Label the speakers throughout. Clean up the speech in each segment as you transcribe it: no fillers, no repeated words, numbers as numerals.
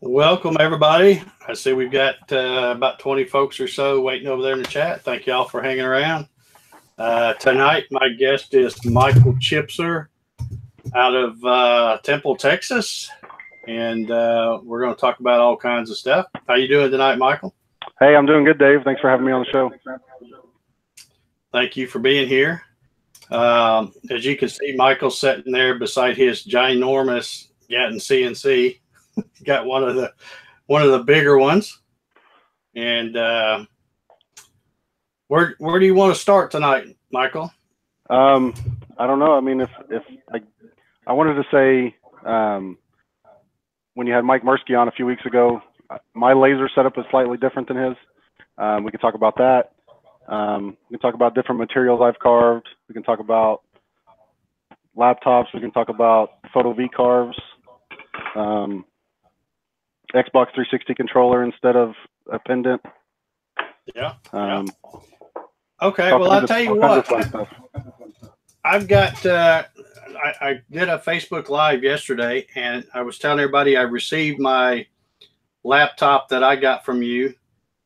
Speaker 1: Welcome, everybody. I see we've got about 20 folks or so waiting over there in the chat. Thank y'all for hanging around. Tonight, my guest is Michael Chipser out of Temple, Texas, and we're going to talk about all kinds of stuff. How you doing tonight, Michael?
Speaker 2: Hey, I'm doing good, Dave. Thanks for having me on the show.
Speaker 1: Thank you for being here. As you can see, Michael's sitting there beside his ginormous Gatton CNC. Got one of the bigger ones. And where do you want to start tonight, Michael?
Speaker 2: I don't know. I mean, if I wanted to say, when you had Mike Mursky on a few weeks ago, my laser setup is slightly different than his. We can talk about that. We can talk about different materials I've carved. We can talk about laptops. We can talk about photo V-carves. Xbox 360 controller instead of a pendant.
Speaker 1: Yeah. Okay. Well, I'll tell you what. I've got. I did a Facebook Live yesterday, and I was telling everybody I received my laptop that I got from you.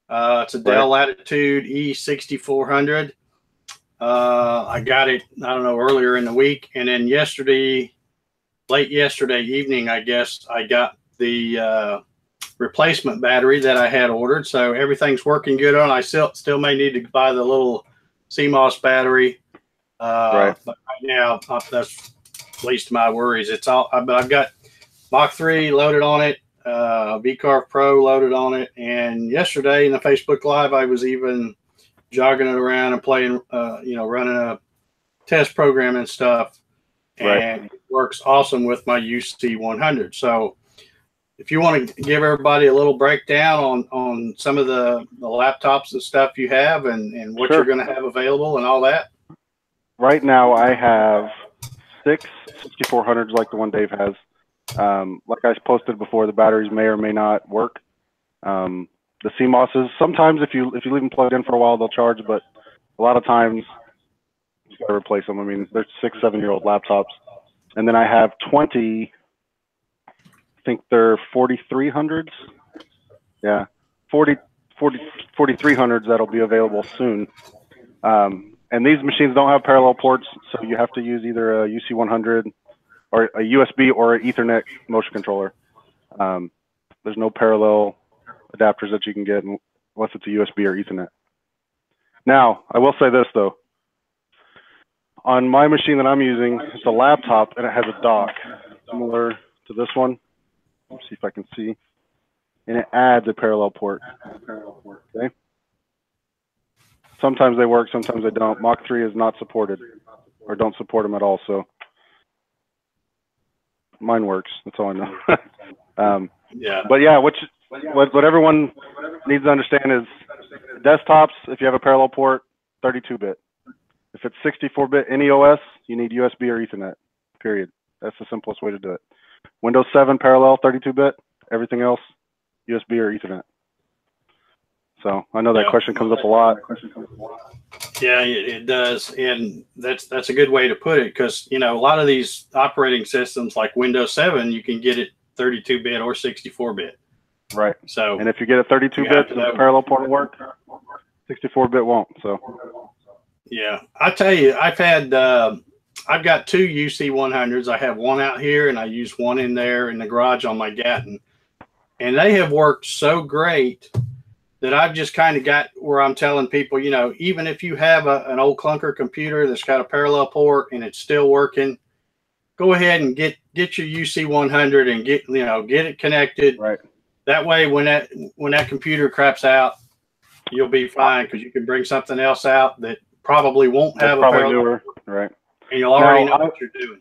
Speaker 1: It's a Dell Latitude E6400. I got it, I don't know, earlier in the week, and then late yesterday evening, I guess I got the replacement battery that I had ordered. So everything's working good on. I still may need to buy the little CMOS battery. But right now, that's least of my worries. It's all, but I've got Mach 3 loaded on it, V-carve Pro loaded on it. And yesterday in the Facebook Live, I was even jogging it around and playing, running a test program and stuff. And it works awesome with my UC100. So if you want to give everybody a little breakdown on some of the laptops and stuff you have and what you're going to have available and all that.
Speaker 2: Right now I have 6 6400s like the one Dave has. Like I posted before, the batteries may or may not work. The CMOSs, sometimes if you leave them plugged in for a while, they'll charge, but a lot of times you got to replace them. I mean, they're 6-7-year-old laptops. And then I have 20, I think they're 4300s. Yeah, 4300s that'll be available soon. And these machines don't have parallel ports, so you have to use either a UC100 or a USB or an Ethernet motion controller. There's no parallel adapters that you can get unless it's a USB or Ethernet. Now, I will say this though. On my machine that I'm using, it's a laptop and it has a dock similar to this one. Let's see if I can see. And it adds a parallel port. Okay. Sometimes they work, sometimes they don't. Mach 3 is not supported or don't support them at all. So mine works. That's all I know.
Speaker 1: Yeah.
Speaker 2: But yeah, what everyone needs to understand is desktops, if you have a parallel port, 32-bit. If it's 64-bit any OS, you need USB or Ethernet, period. That's the simplest way to do it. Windows 7 parallel, 32-bit. Everything else, USB or Ethernet. So I know that question comes up a lot.
Speaker 1: Yeah, it does. And that's a good way to put it because, a lot of these operating systems like Windows 7, you can get it 32-bit or 64-bit.
Speaker 2: Right.
Speaker 1: So,
Speaker 2: and if you get a 32-bit, the parallel port will work. 64-bit won't. So.
Speaker 1: Yeah, I tell you, I've got 2 UC100s. I have one out here, and I use one in there in the garage on my Gatton, and they have worked so great that I've just kind of got where I'm telling people, even if you have an old clunker computer that's got a parallel port and it's still working, go ahead and get your UC100 and get it connected.
Speaker 2: Right.
Speaker 1: That way, when that computer craps out, you'll be fine because you can bring something else out that probably won't have a parallel
Speaker 2: newer, right?
Speaker 1: And you'll already know what you're doing.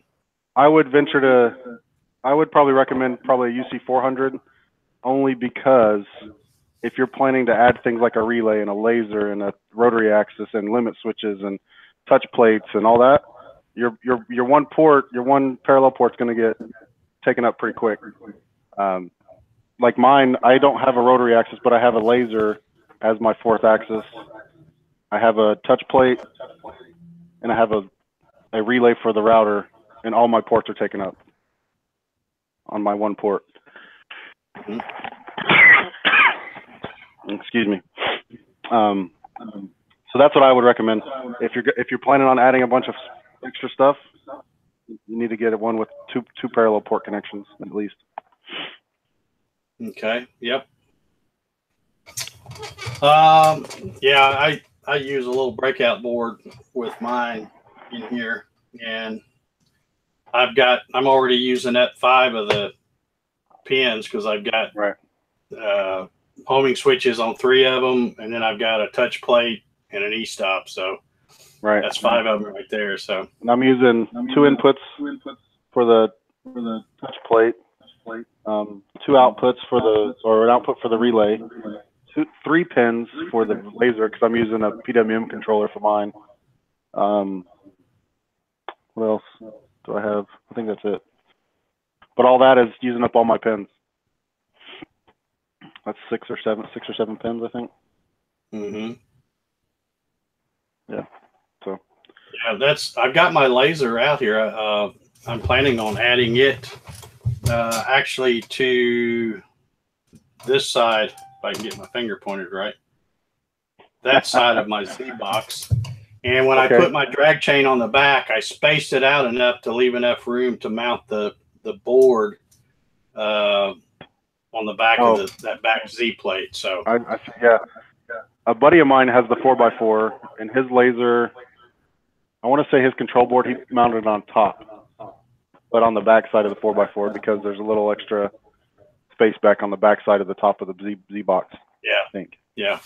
Speaker 2: I would probably recommend a UC400 only because if you're planning to add things like a relay and a laser and a rotary axis and limit switches and touch plates and all that, your one parallel port's going to get taken up pretty quick. Like mine, I don't have a rotary axis, but I have a laser as my 4th axis. I have a touch plate and I have a relay for the router, and all my ports are taken up on my one port. Excuse me. So that's what I would recommend. If you're planning on adding a bunch of extra stuff, you need to get one with two parallel port connections at least.
Speaker 1: Okay. Yep. Yeah, I use a little breakout board with mine in here, and I'm already using up 5 of the pins because I've got homing switches on 3 of them, and then I've got a touch plate and an e-stop. So that's 5 of them right there. So
Speaker 2: and I'm using 2 inputs for the touch plate, 2 outputs or an output for the relay, 3 pins for the laser because I'm using a PWM controller for mine. What else do I have? I think that's it. But all that is using up all my pins. That's 6 or 7 pins, I think. Yeah. So.
Speaker 1: Yeah, I've got my laser out here. I'm planning on adding it actually to this side, if I can get my finger pointed right. That side of my Z box. And when I put my drag chain on the back, I spaced it out enough to leave enough room to mount the board on the back of that back Z plate. So
Speaker 2: yeah, a buddy of mine has the 4x4, and his laser, I want to say his control board, he mounted on top, but on the back side of the 4x4 because there's a little extra space back on the back side of the top of the Z box.
Speaker 1: Yeah,
Speaker 2: I think.
Speaker 1: Yeah.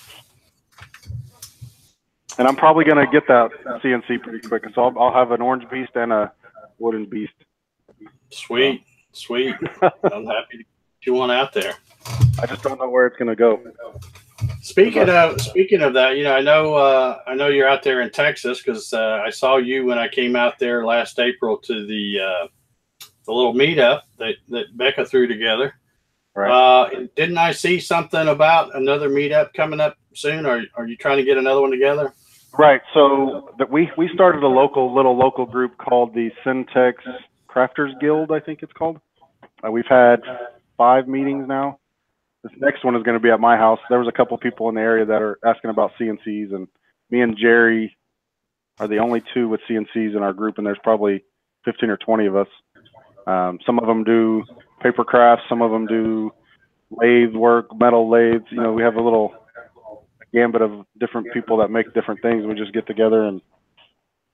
Speaker 2: And I'm probably going to get that CNC pretty quick. So I'll have an orange beast and a wooden beast.
Speaker 1: Sweet. I'm happy to get you one out there.
Speaker 2: I just don't know where it's going to go.
Speaker 1: Speaking of that, I know you're out there in Texas because I saw you when I came out there last April to the little meetup that Becca threw together. Right. Didn't I see something about another meetup coming up soon? Are you trying to get another one together?
Speaker 2: Right. So we started a local group called the Syntex Crafters Guild, I think it's called. We've had 5 meetings now. This next one is going to be at my house. There was a couple people in the area that are asking about CNCs, and me and Jerry are the only 2 with CNCs in our group, and there's probably 15 or 20 of us. Some of them do paper crafts, some of them do lathe work, metal lathes. We have a little gambit of different people that make different things. We just get together and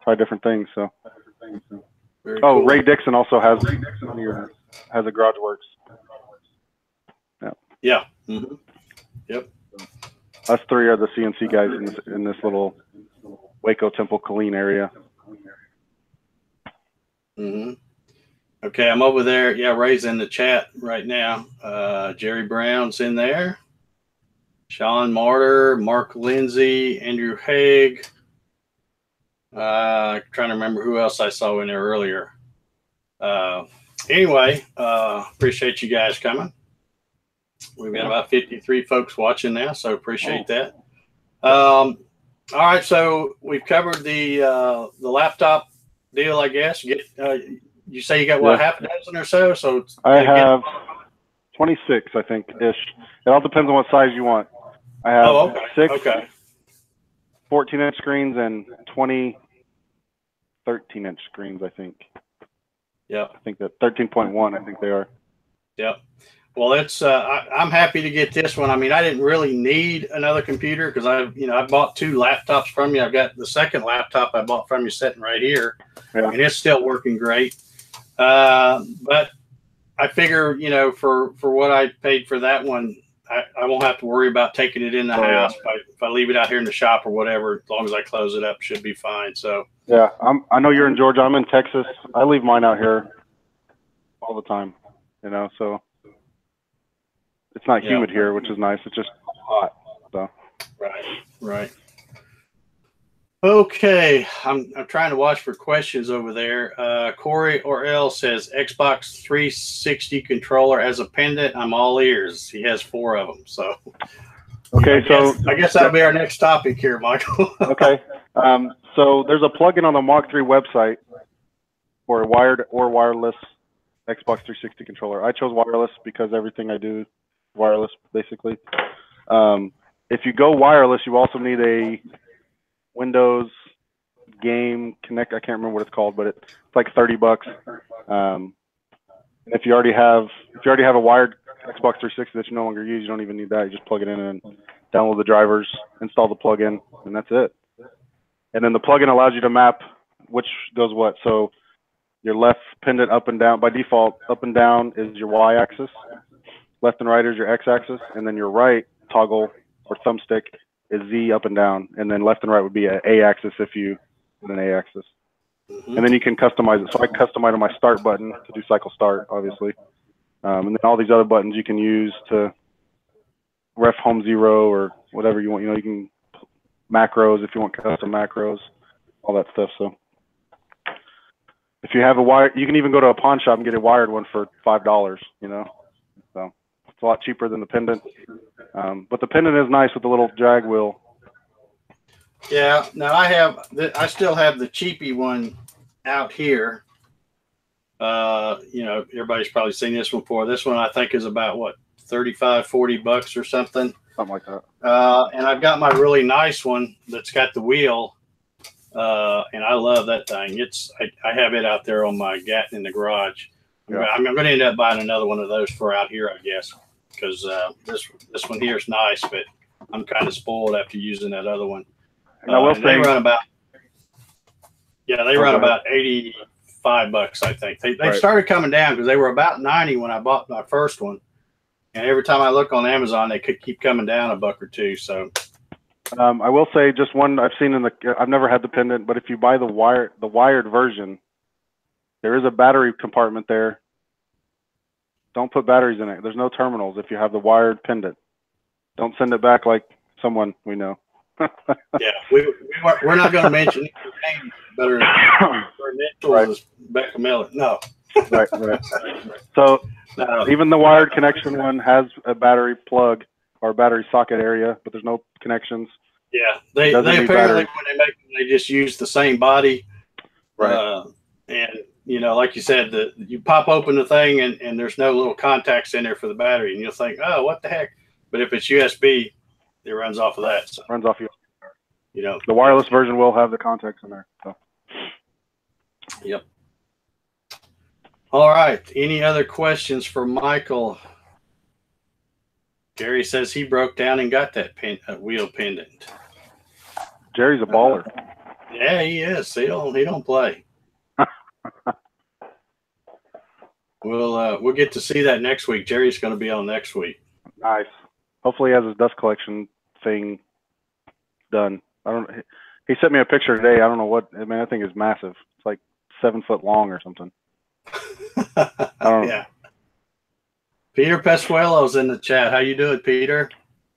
Speaker 2: try different things. So, cool. Ray Dixon also has a Garage Works.
Speaker 1: Yeah. Mm-hmm. Yep.
Speaker 2: Us 3 are the CNC guys in this little Waco Temple Killeen area.
Speaker 1: Okay, I'm over there. Yeah, Ray's in the chat right now. Jerry Brown's in there. Sean Martyr, Mark Lindsay, Andrew Haig. Trying to remember who else I saw in there earlier. Anyway, appreciate you guys coming. We've got about 53 folks watching now, so appreciate that. All right, so we've covered the laptop deal, I guess. You say you got what, half a dozen or so? So
Speaker 2: I have 26, I think, ish. It all depends on what size you want. I have 6 14-inch screens and 20 13-inch screens, I think.
Speaker 1: Yeah.
Speaker 2: I think that 13.1, I think they are.
Speaker 1: Yep. Well, it's I'm happy to get this one. I mean, I didn't really need another computer because I bought 2 laptops from you. I've got the second laptop I bought from you sitting right here, and it's still working great. But I figure, for what I paid for that one, I won't have to worry about taking it in the house. If I leave it out here in the shop or whatever, as long as I close it up, should be fine. So
Speaker 2: yeah, I know you're in Georgia. I'm in Texas. I leave mine out here all the time, so it's not humid here, which is nice. It's just hot. So
Speaker 1: right. Okay, I'm trying to watch for questions over there. Corey Orell says Xbox 360 controller as a pendant. I'm all ears. He has 4 of them. So
Speaker 2: okay,
Speaker 1: I guess that'll be our next topic here, Michael.
Speaker 2: Okay, so there's a plugin on the Mach 3 website for a wired or wireless Xbox 360 controller. I chose wireless because everything I do is wireless, basically. if you go wireless, you also need a Windows game connect. I can't remember what it's called, but it's like $30. And if you already have a wired Xbox 360 that you no longer use, you don't even need that. You just plug it in and download the drivers, install the plugin, and that's it. And then the plugin allows you to map which does what. So your left pendant up and down, by default, up and down is your Y-axis. Left and right is your X-axis. And then your right toggle or thumbstick is Z up and down. And then left and right would be an A-axis if you did an A-axis. And then you can customize it. So I customize my start button to do cycle start, obviously. And then all these other buttons you can use to ref home zero or whatever you want. You know, you can macros if you want custom macros, all that stuff. So if you have a wire, you can even go to a pawn shop and get a wired one for $5, you know. So it's a lot cheaper than the pendant. But the pendant is nice with the little drag wheel.
Speaker 1: Yeah. Now I still have the cheapy one out here. You know, everybody's probably seen this one before. This one I think is about what, $35-40 or something.
Speaker 2: Something like that.
Speaker 1: And I've got my really nice one that's got the wheel. And I love that thing. I have it out there on my Gatton in the garage. Yeah. I'm going to end up buying another one of those for out here, I guess, because this one here is nice, but I'm kind of spoiled after using that other one. And they run about $85, I think. They started coming down because they were about 90 when I bought my first one, and every time I look on Amazon, they could keep coming down a buck or two. So.
Speaker 2: I will say just one I've seen I've never had the pendant, but if you buy the wired version, there is a battery compartment there. Don't put batteries in it. There's no terminals if you have the wired pendant. Don't send it back like someone we know.
Speaker 1: Yeah, we're not going to mention names, better initials Becca Miller. No.
Speaker 2: Right. So even the wired connection one has a battery plug or battery socket area, but there's no connections.
Speaker 1: Yeah, they apparently when they make them, they just use the same body.
Speaker 2: Right.
Speaker 1: And you know, like you said, you pop open the thing and there's no little contacts in there for the battery, and you'll think, oh, what the heck? But if it's USB, it runs off of that. So.
Speaker 2: Runs off USB.
Speaker 1: You know,
Speaker 2: the wireless version will have the contacts in there. So.
Speaker 1: Yep. All right. Any other questions for Michael? Jerry says he broke down and got that wheel pendant.
Speaker 2: Jerry's a baller.
Speaker 1: Yeah, he is. He don't play. We'll get to see that next week. Jerry's going to be on next week.
Speaker 2: Nice. Hopefully he has his dust collection thing done. He sent me a picture today. I don't know what. I mean, that thing is massive. It's like 7 foot long or something.
Speaker 1: Yeah. Peter Pasquello's in the chat. How you doing, Peter?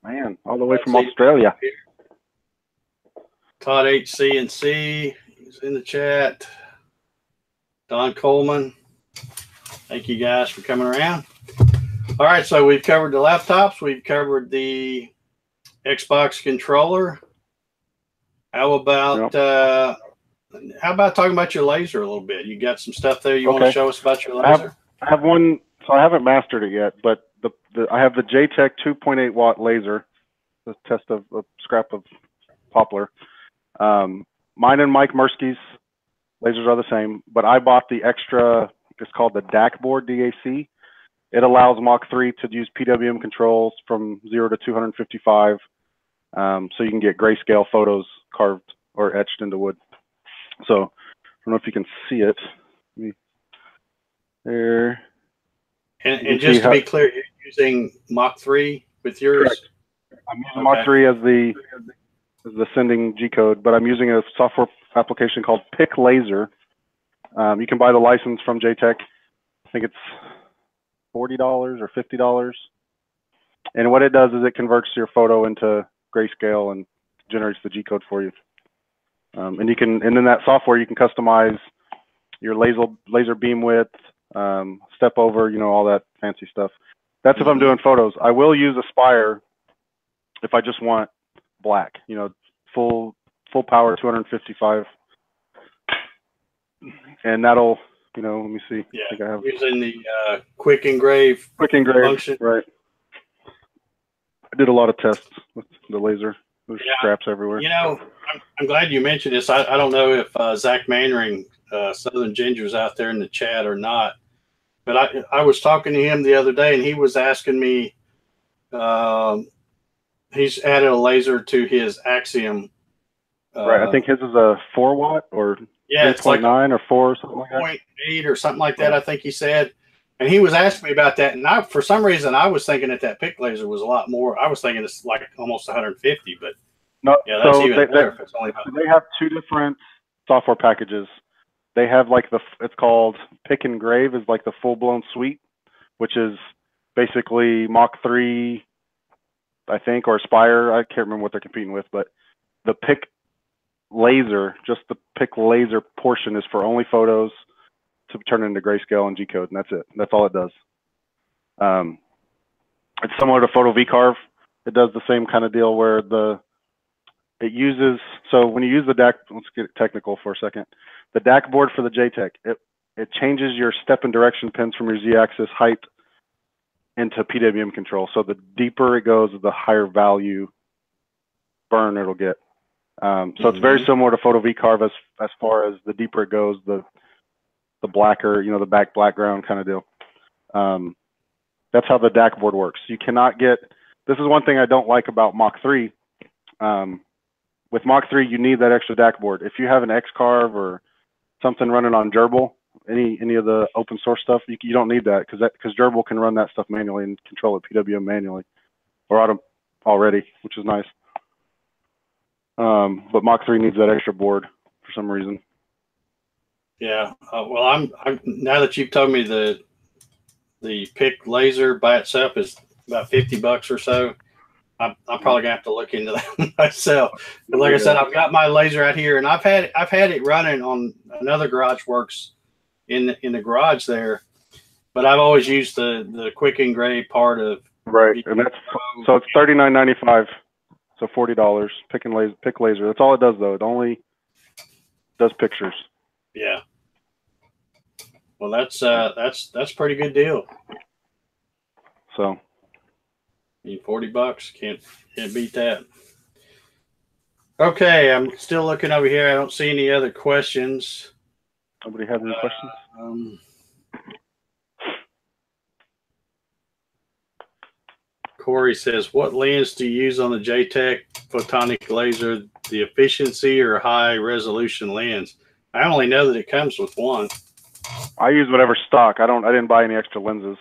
Speaker 2: Man, all the way from Australia.
Speaker 1: Todd CNC is in the chat. Don Coleman. Thank you guys for coming around. All right, so we've covered the laptops. We've covered the Xbox controller. How about talking about your laser a little bit? You got some stuff there you want to show us about your laser?
Speaker 2: I have one. So I haven't mastered it yet, but I have the JTech 2.8 watt laser. The test of a scrap of poplar. Mine and Mike Mursky's lasers are the same, but I bought the extra. It's called the DAC board, DAC. It allows Mach 3 to use PWM controls from 0 to 255, so you can get grayscale photos carved or etched into wood. So I don't know if you can see it. There.
Speaker 1: And just to be clear, you're using Mach 3 with yours?
Speaker 2: Correct. I'm using Mach 3 as the sending G code, but I'm using a software application called Pick Laser. You can buy the license from JTech. I think it's $40 or $50. And what it does is it converts your photo into grayscale and generates the G code for you. And in that software, you can customize your laser beam width, step over, all that fancy stuff. That's if I'm doing photos. I will use Aspire if I just want black, full power 255. And that'll, let me see.
Speaker 1: Yeah,
Speaker 2: I think I have
Speaker 1: using the quick engrave
Speaker 2: function. Right. did a lot of tests with the laser. There's scraps everywhere.
Speaker 1: You know, I'm glad you mentioned this. I don't know if Zach Mannering, Southern Ginger's out there in the chat or not, but I was talking to him the other day, and he was asking me. He's added a laser to his Axiom.
Speaker 2: Right. I think his is a 4-watt or 3.9 or 4 or something like that.
Speaker 1: 0.8 or something like that. I think he said. And he was asking me about that, and for some reason, I was thinking that pick laser was a lot more. I was thinking it's like almost 150, but
Speaker 2: no.
Speaker 1: Yeah, that's
Speaker 2: so
Speaker 1: even better if it's only about.
Speaker 2: They have 2 different software packages. They have like it's called Pick Engrave is like the full-blown suite, which is basically Mach 3, I think, or Aspire. I can't remember what they're competing with, but the Pick laser, just the Pick laser portion, is for only photos to turn into grayscale and G-code, and that's it. That's all it does. It's similar to Photo V-carve. It does the same kind of deal where it uses, so when you use the DAC, let's get technical for a second. The DAC board for the JTEC, it changes your step and direction pins from your Z-axis height into PWM control. So the deeper it goes, the higher value burn it'll get. So it's very similar to Photo V-carve as far as the deeper it goes, the blacker, the back background kind of deal. That's how the DAC board works. You cannot get, this is one thing I don't like about Mach 3. With Mach 3, you need that extra DAC board. If you have an X-carve or something running on Gerbil, any of the open source stuff, you don't need that because Gerbil can run that stuff manually and control it PWM manually or already, which is nice. But Mach 3 needs that extra board for some reason.
Speaker 1: Yeah. Well, I'm now that you've told me the Pick laser by itself is about $50 or so. I'm probably gonna have to look into that myself. But like I said, I've got my laser out here, and I've had it running on another Garage Works in the garage there. But I've always used the quick engrave part of
Speaker 2: and that's so it's $39.95, so $40. Pick laser. That's all it does though. It only does pictures.
Speaker 1: Yeah. Well, that's pretty good deal.
Speaker 2: So.
Speaker 1: $40 can't beat that. Okay, I'm still looking over here. I don't see any other questions.
Speaker 2: Nobody have any questions?
Speaker 1: Corey says, "What lens do you use on the JTEC photonic laser? The efficiency or high resolution lens?" I only know that it comes with one.
Speaker 2: I use whatever stock. I didn't buy any extra lenses.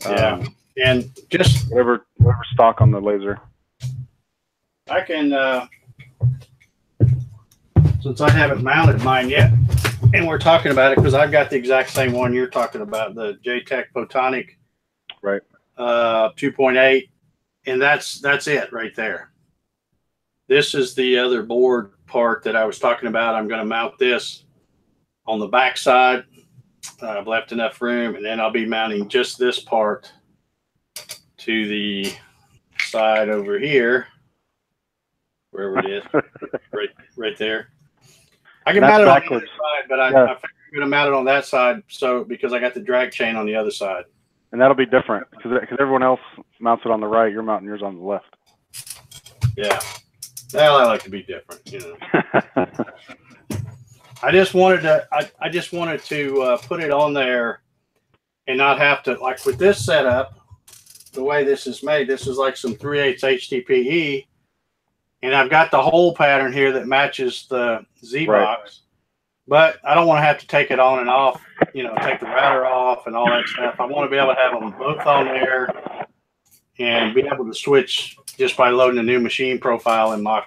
Speaker 1: Yeah. And just
Speaker 2: whatever stock on the laser.
Speaker 1: I can, since I haven't mounted mine yet, and we're talking about it because I've got the exact same one you're talking about, the JTEC Photonic,
Speaker 2: right?
Speaker 1: 2.8, and that's it right there. This is the other board part that I was talking about. I'm going to mount this on the back side. I've left enough room, and then I'll be mounting just this part to the side over here, wherever it is, right there. I can mount it on the other side, but I figured I'm going to mount it on that side, because I got the drag chain on the other side.
Speaker 2: And that'll be different because everyone else mounts it on the right. You're mounting yours on the left.
Speaker 1: Yeah. Well, I like to be different, I just wanted to put it on there and not have to, like with this setup. The way this is made, this is like some 3/8 HDPE, and I've got the hole pattern here that matches the Z box, but I don't want to have to take it on and off, take the router off and all that stuff. I want to be able to have them both on there and be able to switch just by loading a new machine profile in Mach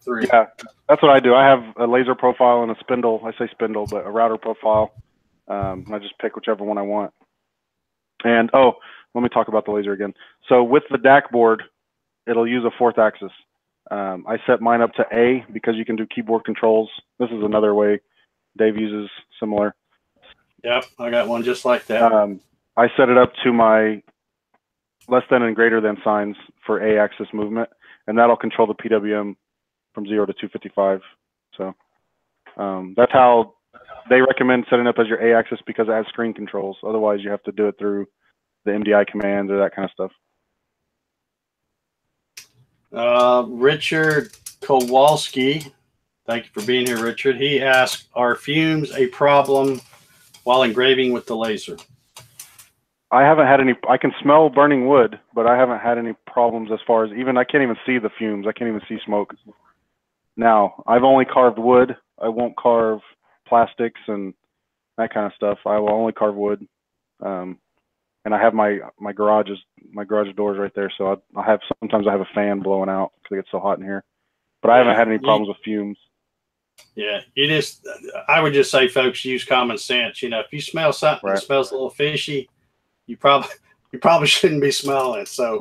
Speaker 1: 3.
Speaker 2: Yeah, that's what I do. I have a laser profile and a spindle. I say spindle, but a router profile. I just pick whichever one I want. And let me talk about the laser again. So with the DAC board, it'll use a 4th axis. I set mine up to A because you can do keyboard controls. This is another way Dave uses similar.
Speaker 1: Yep, I got one just like that.
Speaker 2: I set it up to my less than and greater than signs for A axis movement, and that'll control the PWM from 0 to 255. So that's how they recommend setting up as your A axis because it has screen controls. Otherwise, you have to do it through the MDI commands or that kind of stuff.
Speaker 1: Richard Kowalski, thank you for being here, Richard. He asked, are fumes a problem while engraving with the laser?
Speaker 2: I haven't had any. I can smell burning wood, but I haven't had any problems as far as even I can't even see the fumes. I can't even see smoke. Now, I've only carved wood. I won't carve plastics and that kind of stuff. I will only carve wood. And I have my garage doors right there, so sometimes I have a fan blowing out because it gets so hot in here. But I haven't had any problems with fumes.
Speaker 1: Yeah, I would just say, folks, use common sense. You know, if you smell something that smells a little fishy, you probably shouldn't be smelling it. So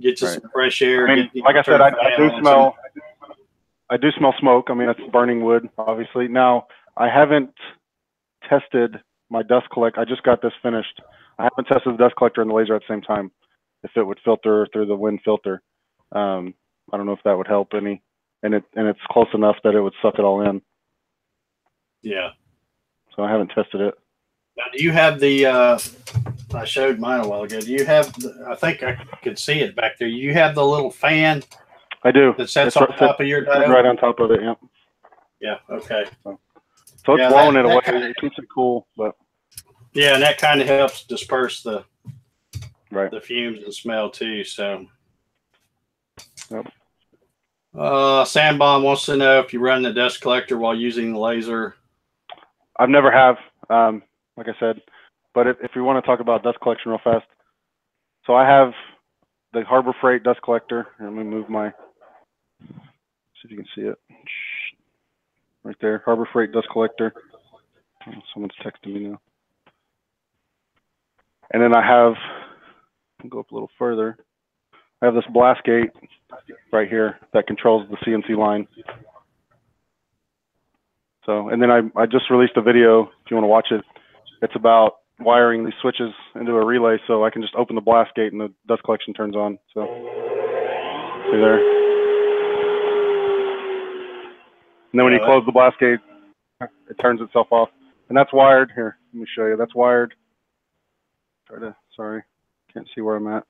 Speaker 1: get you some fresh air.
Speaker 2: I mean, like I said, I do smell smoke. I mean, it's burning wood, obviously. Now, I haven't tested my dust collector. I just got this finished. I haven't tested the dust collector and the laser at the same time, if it would filter through the wind filter. I don't know if that would help any, and it's close enough that it would suck it all in.
Speaker 1: Yeah.
Speaker 2: So I haven't tested it.
Speaker 1: Now, do you have the? I showed mine a while ago. Do you have? I think I could see it back there. You have the little fan.
Speaker 2: I do.
Speaker 1: That sets on top of your diode?
Speaker 2: Right on top of it. Yeah.
Speaker 1: Yeah. Okay.
Speaker 2: So it's blowing it away. It keeps it cool, but.
Speaker 1: Yeah, and that kind of helps disperse the
Speaker 2: the
Speaker 1: fumes and smell too. So,
Speaker 2: yep.
Speaker 1: Sandbomb wants to know if you run the dust collector while using the laser.
Speaker 2: I've never have, like I said, but if we want to talk about dust collection real fast, so I have the Harbor Freight dust collector. Let me move my. See if you can see it. Right there, Harbor Freight dust collector. Oh, someone's texting me now. And then I have, I'll go up a little further. I have this blast gate right here that controls the CNC line. So, and then I just released a video, if you want to watch it. It's about wiring these switches into a relay so I can just open the blast gate and the dust collection turns on. So, see there. And then when you close the blast gate, it turns itself off. And that's wired. Here, let me show you. That's wired. Sorry, can't see where I'm at.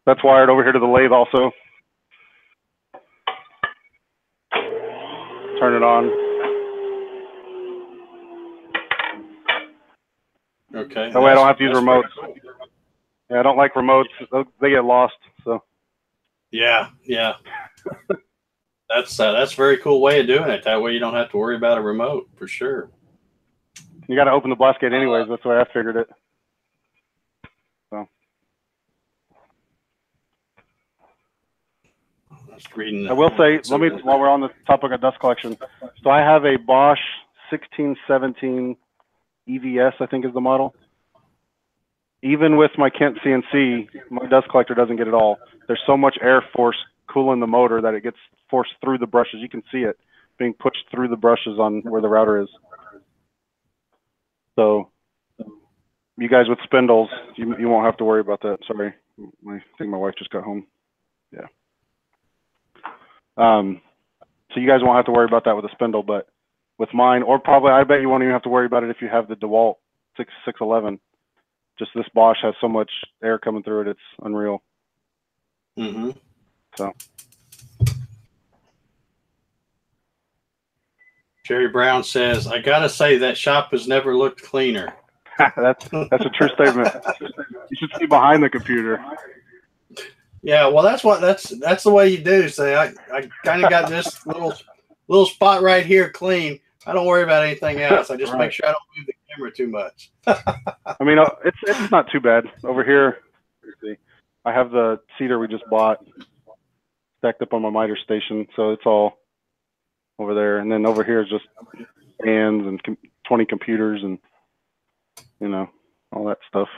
Speaker 2: That's wired over here to the lathe also. Turn it on.
Speaker 1: Okay.
Speaker 2: That way I don't have to use remotes. Yeah, I don't like remotes. They get lost. So.
Speaker 1: Yeah. That's a very cool way of doing it. That way you don't have to worry about a remote for sure.
Speaker 2: You got to open the blast gate anyways. That's the way I figured it. So. I will say, while we're on the topic of dust collection, so I have a Bosch 1617 EVS, I think is the model. Even with my Kent CNC, my dust collector doesn't get it all. There's so much air force cooling the motor that it gets forced through the brushes. You can see it being pushed through the brushes on where the router is. So you guys with spindles, you won't have to worry about that. Sorry, I think my wife just got home. Yeah. So you guys won't have to worry about that with a spindle, but with mine, or probably I bet you won't even have to worry about it if you have the DeWalt 611. Just this Bosch has so much air coming through it, it's unreal.
Speaker 1: Mm-hmm.
Speaker 2: So.
Speaker 1: Jerry Brown says, I gotta say that shop has never looked cleaner.
Speaker 2: That's a true statement. You should see behind the computer.
Speaker 1: Yeah, well, that's the way you do. Say, I kind of got this little spot right here clean. I don't worry about anything else. I just make sure I don't move the camera too much.
Speaker 2: I mean, it's not too bad over here. See, I have the cedar we just bought stacked up on my miter station, so it's all over there. And then over here is just fans and 20 computers and all that stuff.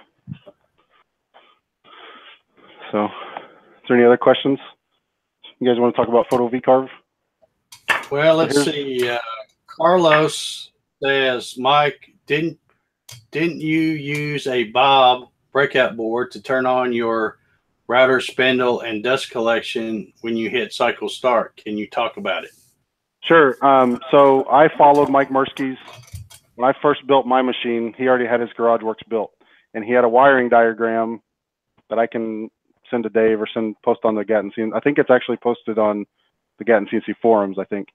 Speaker 2: So. Is there any other questions? You guys want to talk about photo V-carve?
Speaker 1: Well, let's see. Carlos says, Mike, didn't you use a Bob breakout board to turn on your router, spindle, and dust collection when you hit cycle start? Can you talk about it?
Speaker 2: Sure. So I followed Mike Mursky's. When I first built my machine, he already had his garage works built, and he had a wiring diagram that I can send to Dave or post on the Gatton CNC. I think it's actually posted on the Gatton CNC forums, I think.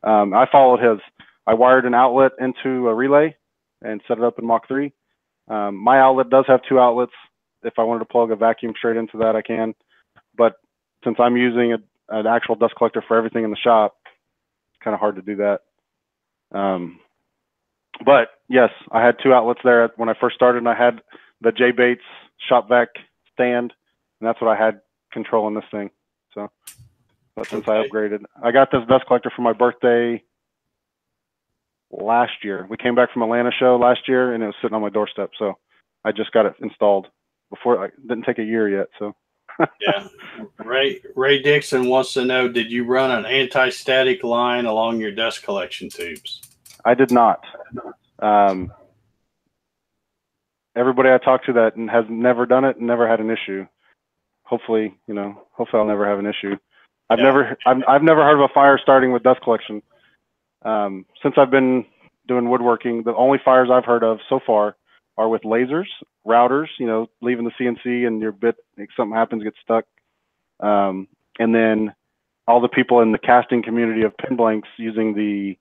Speaker 2: I followed his. I wired an outlet into a relay and set it up in Mach 3. My outlet does have 2 outlets. If I wanted to plug a vacuum straight into that, I can. But since I'm using an actual dust collector for everything in the shop, it's kind of hard to do that. But yes, I had 2 outlets there when I first started, and I had the J Bates shop vac stand, and that's what I had controlling this thing. So, but since I upgraded, I got this dust collector for my birthday last year. We came back from Atlanta show last year, and it was sitting on my doorstep. So I just got it installed before. It didn't take a year yet. So
Speaker 1: yeah, Ray Dixon wants to know: did you run an anti-static line along your dust collection tubes?
Speaker 2: I did not. Everybody I talked to that has never done it, never had an issue. Hopefully, hopefully I'll never have an issue. I've never heard of a fire starting with dust collection. Since I've been doing woodworking, the only fires I've heard of so far are with lasers, routers, leaving the CNC and your bit, something happens, gets stuck. And then all the people in the casting community of pin blanks using the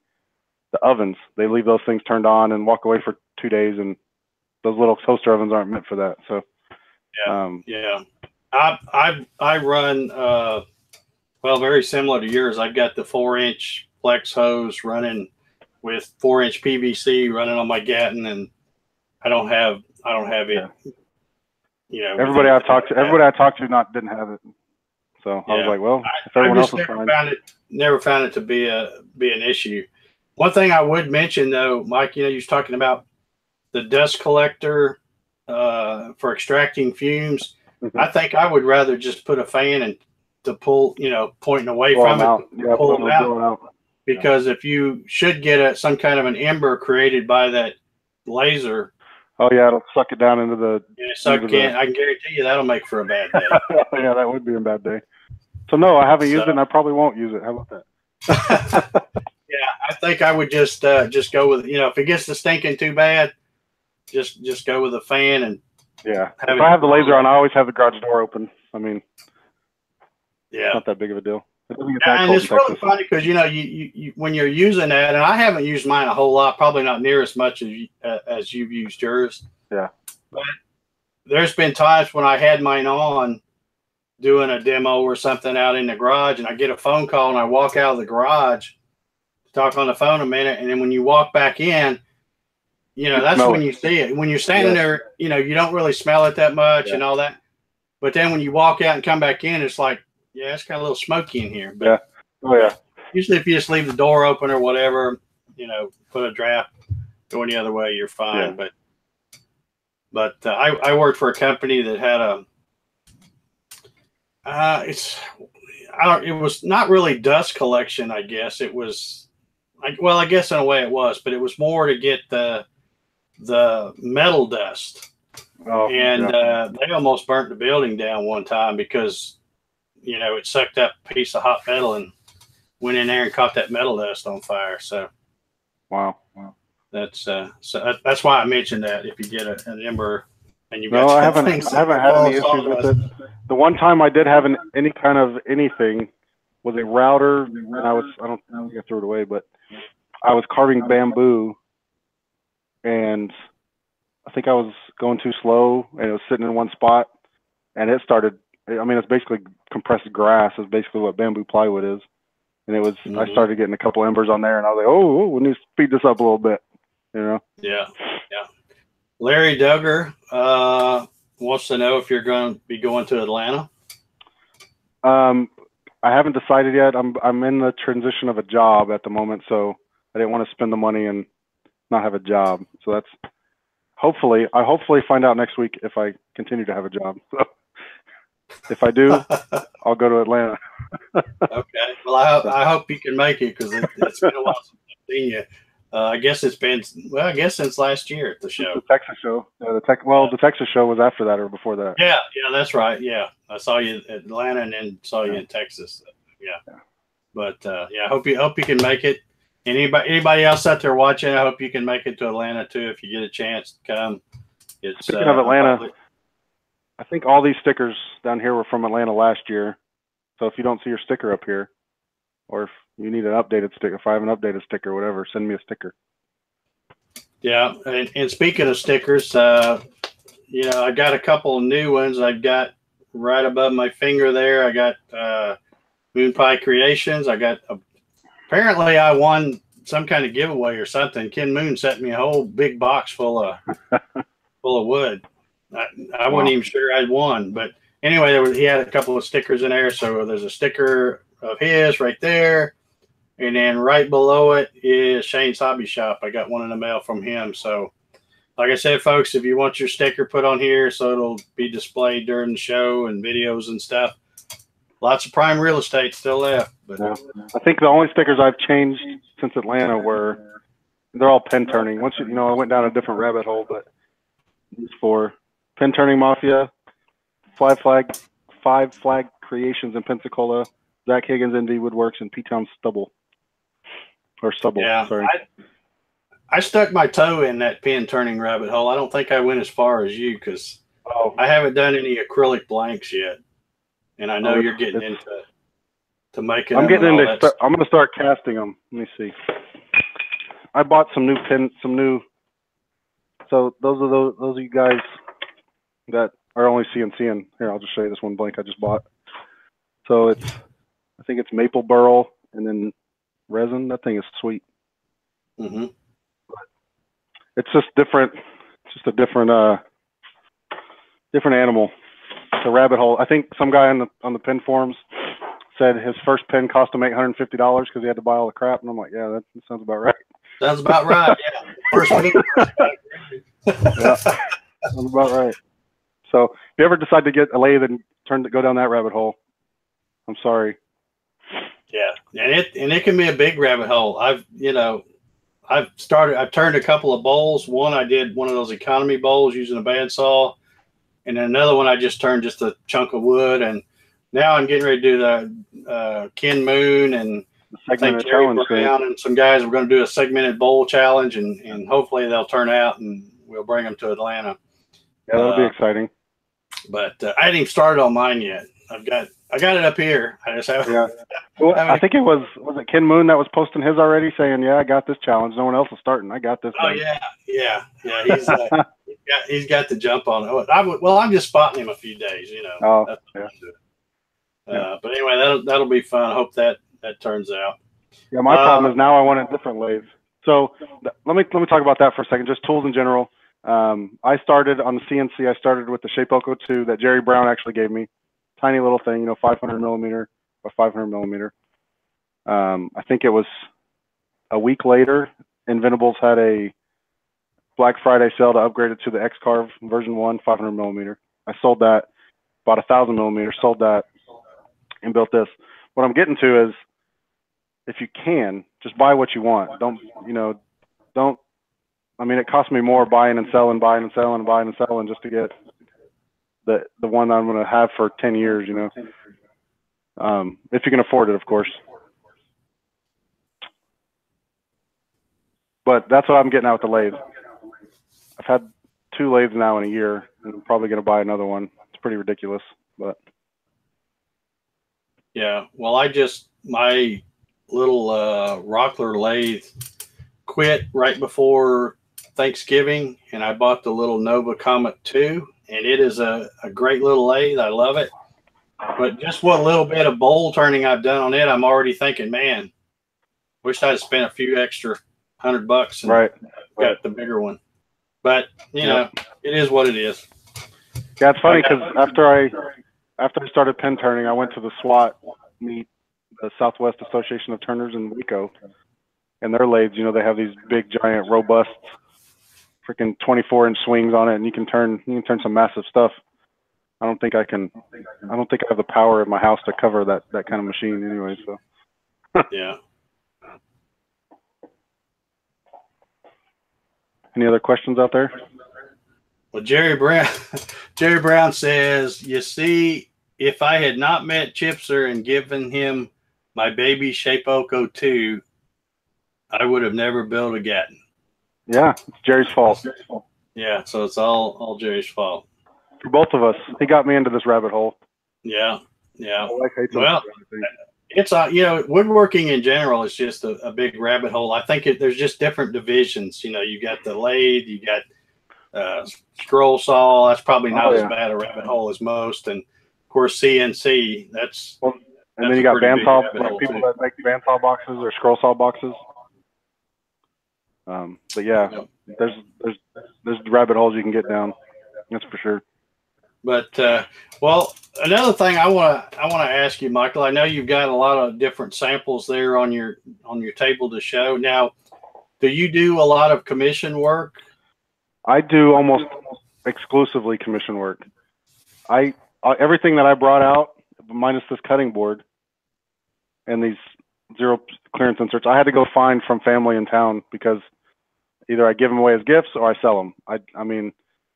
Speaker 2: ovens, they leave those things turned on and walk away for 2 days, and those little toaster ovens aren't meant for that. So
Speaker 1: I run well, very similar to yours. I've got the 4-inch flex hose running with 4-inch PVC running on my Gatton, and I don't have it.
Speaker 2: Everybody I talked to didn't have it. So I was like, well, if everyone else is fine.
Speaker 1: Never found it to be an issue. One thing I would mention though, Mike, you was talking about the dust collector for extracting fumes.
Speaker 2: Mm-hmm.
Speaker 1: I think I would rather just put a fan and to pull, pointing away from it, pull them out. Because if you should get some kind of an ember created by that laser.
Speaker 2: Oh yeah, it'll suck it down into the.
Speaker 1: I can guarantee you that'll make for a bad day.
Speaker 2: Yeah, that would be a bad day. So no, I haven't used it, and I probably won't use it. How about that?
Speaker 1: Yeah, I think I would just go with, if it gets to stinking too bad, just go with a fan and.
Speaker 2: Yeah, if I have the laser on, I always have the garage door open. I mean,
Speaker 1: yeah,
Speaker 2: it's not that big of a deal.
Speaker 1: And it's really funny because you when you're using that, and I haven't used mine a whole lot, probably not near as much as you've used yours.
Speaker 2: Yeah,
Speaker 1: but there's been times when I had mine on doing a demo or something out in the garage, and I get a phone call, and I walk out of the garage to talk on the phone a minute, and then when you walk back in. That's when you see it. When you're standing there, you don't really smell it that much and all that. But then when you walk out and come back in, it's like, it's kind of a little smoky in here. But usually if you just leave the door open or whatever, put a draft going the other way, you're fine. Yeah. But I worked for a company that had it was not really dust collection, I guess. It was, I guess in a way it was, but it was more to get the metal dust. They almost burnt the building down one time because it sucked up a piece of hot metal and went in there and caught that metal dust on fire. So
Speaker 2: wow,
Speaker 1: that's that's why I mentioned that if you get an ember and you
Speaker 2: I haven't had any issues with it. The one time I did have any kind of anything was a router, and I don't think I threw it away, but I was carving bamboo, and I think I was going too slow, and it was sitting in one spot, and it started. I mean, it's basically compressed grass. Is basically what bamboo plywood is, and it was. Mm-hmm. I started getting a couple embers on there, and I was like, "Oh, we need to speed this up a little bit,"
Speaker 1: Yeah. Larry Duggar wants to know if you're going to be going to Atlanta.
Speaker 2: I haven't decided yet. I'm in the transition of a job at the moment, so I didn't want to spend the money and not have a job. So that's I hopefully find out next week if I continue to have a job. So if I do, I'll go to Atlanta.
Speaker 1: Okay. Well, I hope you can make it because it's been a while since I've seen you. I guess it's been since last year at the show.
Speaker 2: The Texas show. The Texas show was after that or before that.
Speaker 1: Yeah, that's right. Yeah, I saw you in Atlanta and then saw you in Texas. Yeah. But I hope you can make it. And anybody else out there watching, I hope you can make it to Atlanta too if you get a chance to come.
Speaker 2: Speaking of Atlanta, I think all these stickers down here were from Atlanta last year. So if you don't see your sticker up here, or if you need an updated sticker, if I have an updated sticker, whatever, send me a sticker.
Speaker 1: Yeah, and speaking of stickers, you know, I got a couple of new ones. I've got right above my finger there. I got Moon Pie Creations. I got apparently I won some kind of giveaway or something. Ken Moon sent me a whole big box full of wood. I wasn't even sure I'd won, but anyway, he had a couple of stickers in there. So there's a sticker of his right there. And then right below it is Shane's Hobby Shop. I got one in the mail from him. So like I said, folks, if you want your sticker put on here so it'll be displayed during the show and videos and stuff, lots of prime real estate still left. But
Speaker 2: yeah. I think the only stickers I've changed since Atlanta were, they're all pen turning. Once you know, I went down a different rabbit hole, but these four: Pen Turning Mafia, Five Flag Creations in Pensacola, Zach Higgins ND Woodworks, and P-Town Stubble. Or Stubble,
Speaker 1: yeah,
Speaker 2: sorry.
Speaker 1: I stuck my toe in that pen turning rabbit hole. I don't think I went as far as you because I haven't done any acrylic blanks yet. And I know you're getting into making
Speaker 2: I'm
Speaker 1: them.
Speaker 2: I'm going to start casting them. Let me see. I bought some new so those are you guys that are only CNCing. Here, I'll just show you this one blank I just bought. So I think it's maple burl and then resin. That thing is sweet.
Speaker 1: Mm-hmm.
Speaker 2: It's just different. It's just a different animal. It's a rabbit hole. I think some guy on the pen forums said his first pen cost him $850 because he had to buy all the crap, and I'm like, yeah, that sounds about right.
Speaker 1: Sounds about right. Yeah. First week.
Speaker 2: Yeah, sounds about right. So if you ever decide to get a lathe and go down that rabbit hole, I'm sorry.
Speaker 1: Yeah, and it can be a big rabbit hole. I've turned a couple of bowls. One, I did one of those economy bowls using a bandsaw, and then another one I just turned just a chunk of wood. And now I'm getting ready to do the Ken Moon and I think Jerry Brown and some guys. We're going to do a segmented bowl challenge, and hopefully they'll turn out, and we'll bring them to Atlanta.
Speaker 2: Yeah, that'll be exciting.
Speaker 1: But I hadn't even started on mine yet. I got it up here. I just haven't.
Speaker 2: Yeah. Well, I think it was it Ken Moon that was posting his already, saying, "Yeah, I got this challenge. No one else is starting. I got this."
Speaker 1: Oh yeah. He's got the jump on it. I'm just spotting him a few days, you know.
Speaker 2: Oh,
Speaker 1: that's what
Speaker 2: yeah.
Speaker 1: I'm doing. But anyway, that'll be fun. I hope that turns out.
Speaker 2: Yeah, my problem is now I want a different lathe. So let me talk about that for a second. Just tools in general. I started on the CNC. I started with the Shapeoko 2 that Jerry Brown actually gave me. Tiny little thing, 500 millimeter by 500 millimeter. I think it was a week later, Inventables had a Black Friday sale to upgrade it to the V-carve version 1, 500 millimeter. I sold that, bought 1,000 millimeter, sold that, and built this. What I'm getting to is, if you can, just buy what you want. Don't. I mean, it cost me more buying and selling just to get the one I'm going to have for 10 years, if you can afford it, of course. But that's what I'm getting out with the lathe. I've had 2 lathes now in a year, and I'm probably going to buy another one. It's pretty ridiculous, but.
Speaker 1: Yeah, well, my little Rockler lathe quit right before Thanksgiving, and I bought the little Nova Comet 2, and it is a great little lathe. I love it. But just what little bit of bowl turning I've done on it, I'm already thinking, man, wish I'd spent a few extra $100 and got the bigger one. But you know, it is what it is.
Speaker 2: Yeah, it's funny because after I started pen turning, I went to the SWAT meet, the Southwest Association of Turners in Waco, and their lathes, they have these big, giant, robust, freaking 24-inch swings on it, and you can turn some massive stuff. I don't think I have the power in my house to cover that kind of machine anyway. So.
Speaker 1: Yeah.
Speaker 2: Any other questions out there?
Speaker 1: Well, Jerry Brown says, you see, if I had not met Chipser and given him my baby Shapeoko 2, I would have never built a Gatton.
Speaker 2: Yeah, it's Jerry's fault.
Speaker 1: Yeah, so it's all Jerry's fault.
Speaker 2: for both of us. He got me into this rabbit hole.
Speaker 1: Yeah. Yeah.
Speaker 2: My wife hates
Speaker 1: Well, it's you know, woodworking in general is just a big rabbit hole. I think there's just different divisions. You know, you got the lathe, you got scroll saw. That's probably not as bad a rabbit hole as most, and of course CNC. That's
Speaker 2: and then you got bandsaw, like people that make bandsaw boxes or scroll saw boxes. But yeah, there's rabbit holes you can get down. That's for sure.
Speaker 1: But well, another thing I want to ask you, Michael. I know you've got a lot of different samples there on your table to show. Now, do you do a lot of commission work?
Speaker 2: I do almost exclusively commission work. Everything that I brought out, minus this cutting board and these zero clearance inserts, I had to go find from family in town because either I give them away as gifts or I sell them. I mean,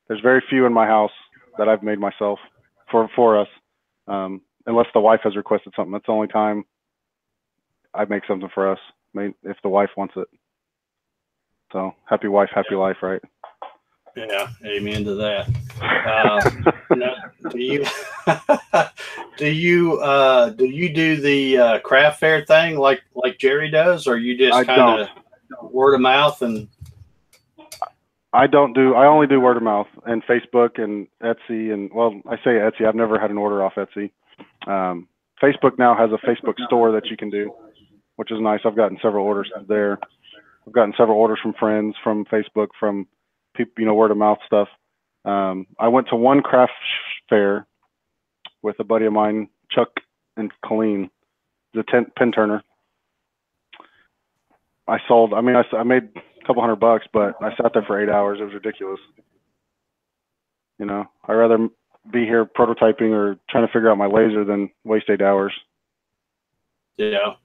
Speaker 2: there's very few in my house that I've made myself for us, unless the wife has requested something. That's the only time I make something for us, if the wife wants it. So happy wife, happy life, right?
Speaker 1: Yeah, amen to that. Do you do the craft fair thing like Jerry does, or you just kind of word of mouth? And
Speaker 2: I only do word of mouth and Facebook and Etsy, and well, I say Etsy. I've never had an order off Etsy. Facebook now has a Facebook store that you can do, which is nice. I've gotten several orders there. I've gotten several orders from friends, from Facebook, from people, word of mouth stuff. I went to one craft fair with a buddy of mine, Chuck and Colleen, the pen turner. I made a couple $100, but I sat there for 8 hours. It was ridiculous. I'd rather be here prototyping or trying to figure out my laser than waste 8 hours.
Speaker 1: Yeah.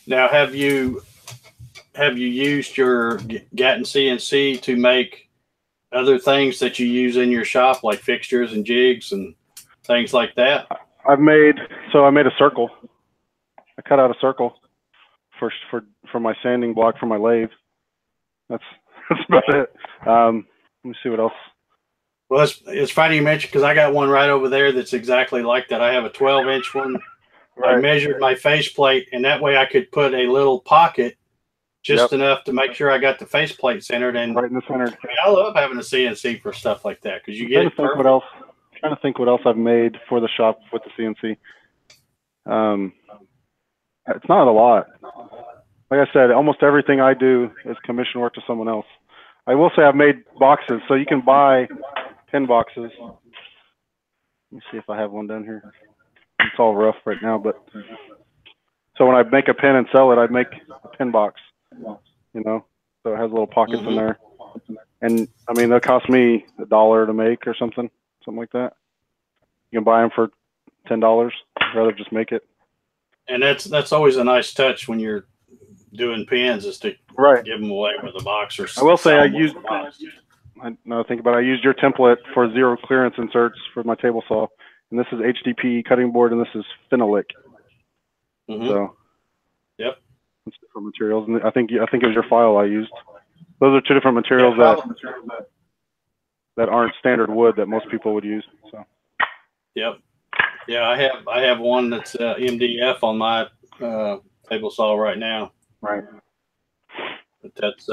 Speaker 1: Now, have you used your Gatton CNC to make other things that you use in your shop, like fixtures and jigs and things like that?
Speaker 2: I made a circle. I cut out a circle for my sanding block for my lathe. That's about it. Let me see what else.
Speaker 1: Well, it's funny you mentioned, because I got one right over there that's exactly like that. I have a 12-inch one. Right. I measured my faceplate, and that way I could put a little pocket just enough to make sure I got the faceplate centered. And
Speaker 2: right in the center.
Speaker 1: I love having a CNC for stuff like that, because you get it perfect.
Speaker 2: I'm trying to think what else I've made for the shop with the CNC. It's not a lot. Like I said, almost everything I do is commission work to someone else. I will say I've made boxes, so you can buy pin boxes. Let me see if I have one down here. It's all rough right now, but so when I make a pin and sell it, I make a pin box, so it has little pockets in there. And I mean, they'll cost me $1 to make or something like that. You can buy them for $10. I'd rather just make it.
Speaker 1: And that's always a nice touch when you're doing pins, is to give them away with a box or something.
Speaker 2: I will say I used your template for zero clearance inserts for my table saw, and this is HDP cutting board, and this is phenolic. So,
Speaker 1: yep,
Speaker 2: it's different materials, and I think it was your file I used. Those are two different materials that aren't standard wood that most people would use. So,
Speaker 1: yep, yeah, I have one that's MDF on my table saw right now.
Speaker 2: Right.
Speaker 1: But that's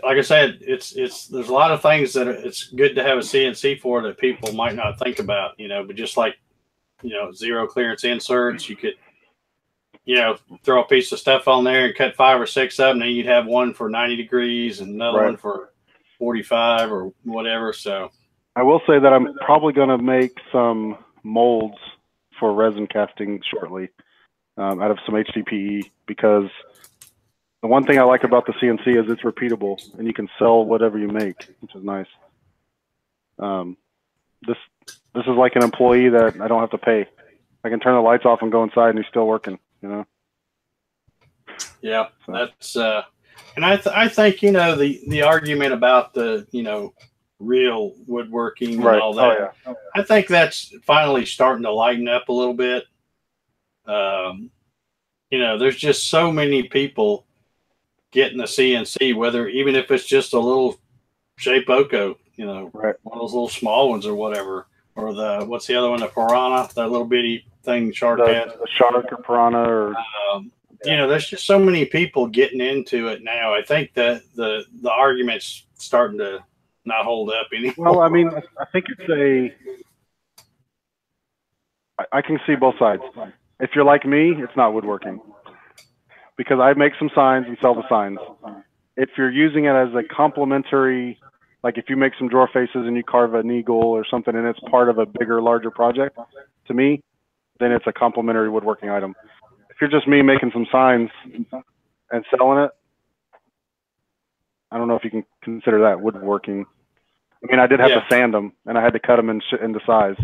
Speaker 1: like I said, there's a lot of things that it's good to have a CNC for that people might not think about, but just like, zero clearance inserts, you could, throw a piece of stuff on there and cut 5 or 6 of them, and you'd have one for 90 degrees and another one for 45 or whatever. So
Speaker 2: I will say that I'm probably going to make some molds for resin casting shortly. Out of some HDPE, because the one thing I like about the CNC is it's repeatable and you can sell whatever you make, which is nice. This is like an employee that I don't have to pay. I can turn the lights off and go inside and he's still working,
Speaker 1: Yeah, so that's and I think the argument about the real woodworking and all that. I think that's finally starting to lighten up a little bit. There's just so many people getting a CNC, even if it's just a little Shapeoko, you know,
Speaker 2: right.
Speaker 1: one of those little small ones or whatever, or the what's the other one, the piranha, that little bitty thing shark has.
Speaker 2: The shark or piranha or.
Speaker 1: You know, there's just so many people getting into it now. I think that the argument's starting to not hold up anymore.
Speaker 2: Well, I mean, I think I can see both sides. If you're like me, it's not woodworking, because I make some signs and sell the signs. If you're using it as a complementary, like if you make some drawer faces and you carve an eagle or something and it's part of a bigger, larger project, to me, then it's a complementary woodworking item. If you're just me making some signs and selling it, I don't know if you can consider that woodworking. I mean, I did have to sand them and I had to cut them into size.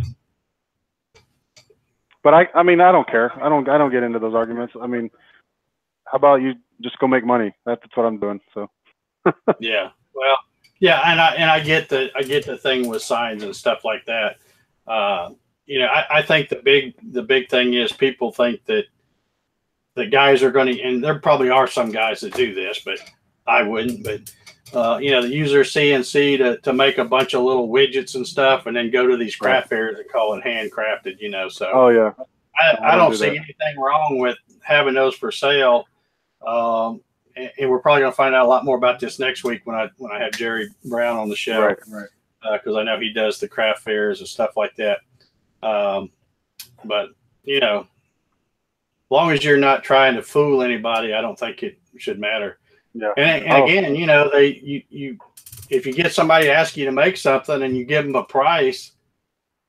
Speaker 2: But I mean, I don't care. I don't get into those arguments. I mean, how about you just go make money? That's what I'm doing. So.
Speaker 1: Yeah. Well, yeah, and I get the thing with signs and stuff like that. You know, I think the big thing is people think that the guys are going to, and there probably are some guys that do this, but I wouldn't. But you know, they use their CNC to make a bunch of little widgets and stuff, and then go to these craft fairs and call it handcrafted. You know, so
Speaker 2: oh yeah,
Speaker 1: I don't see anything wrong with having those for sale. And we're probably going to find out a lot more about this next week when I have Jerry Brown on the show,
Speaker 2: right?
Speaker 1: Because I know he does the craft fairs and stuff like that. But you know, as long as you're not trying to fool anybody, I don't think it should matter.
Speaker 2: Yeah.
Speaker 1: And again, you know, you if you get somebody to ask you to make something and you give them a price,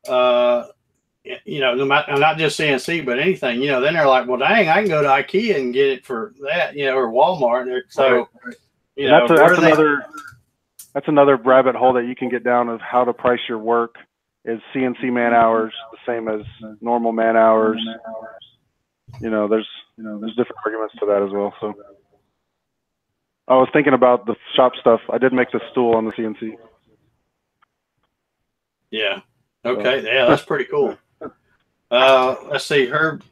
Speaker 1: you know, not just CNC, but anything, you know, then they're like, well, dang, I can go to IKEA and get it for that, you know, or Walmart. So, you know,
Speaker 2: that's another rabbit hole that you can get down of how to price your work. Is CNC man hours the same as normal man hours? You know, there's different arguments to that as well. So I was thinking about the shop stuff. I did make the stool on the CNC.
Speaker 1: Yeah. Okay. Yeah, that's pretty cool. Let's see. Herb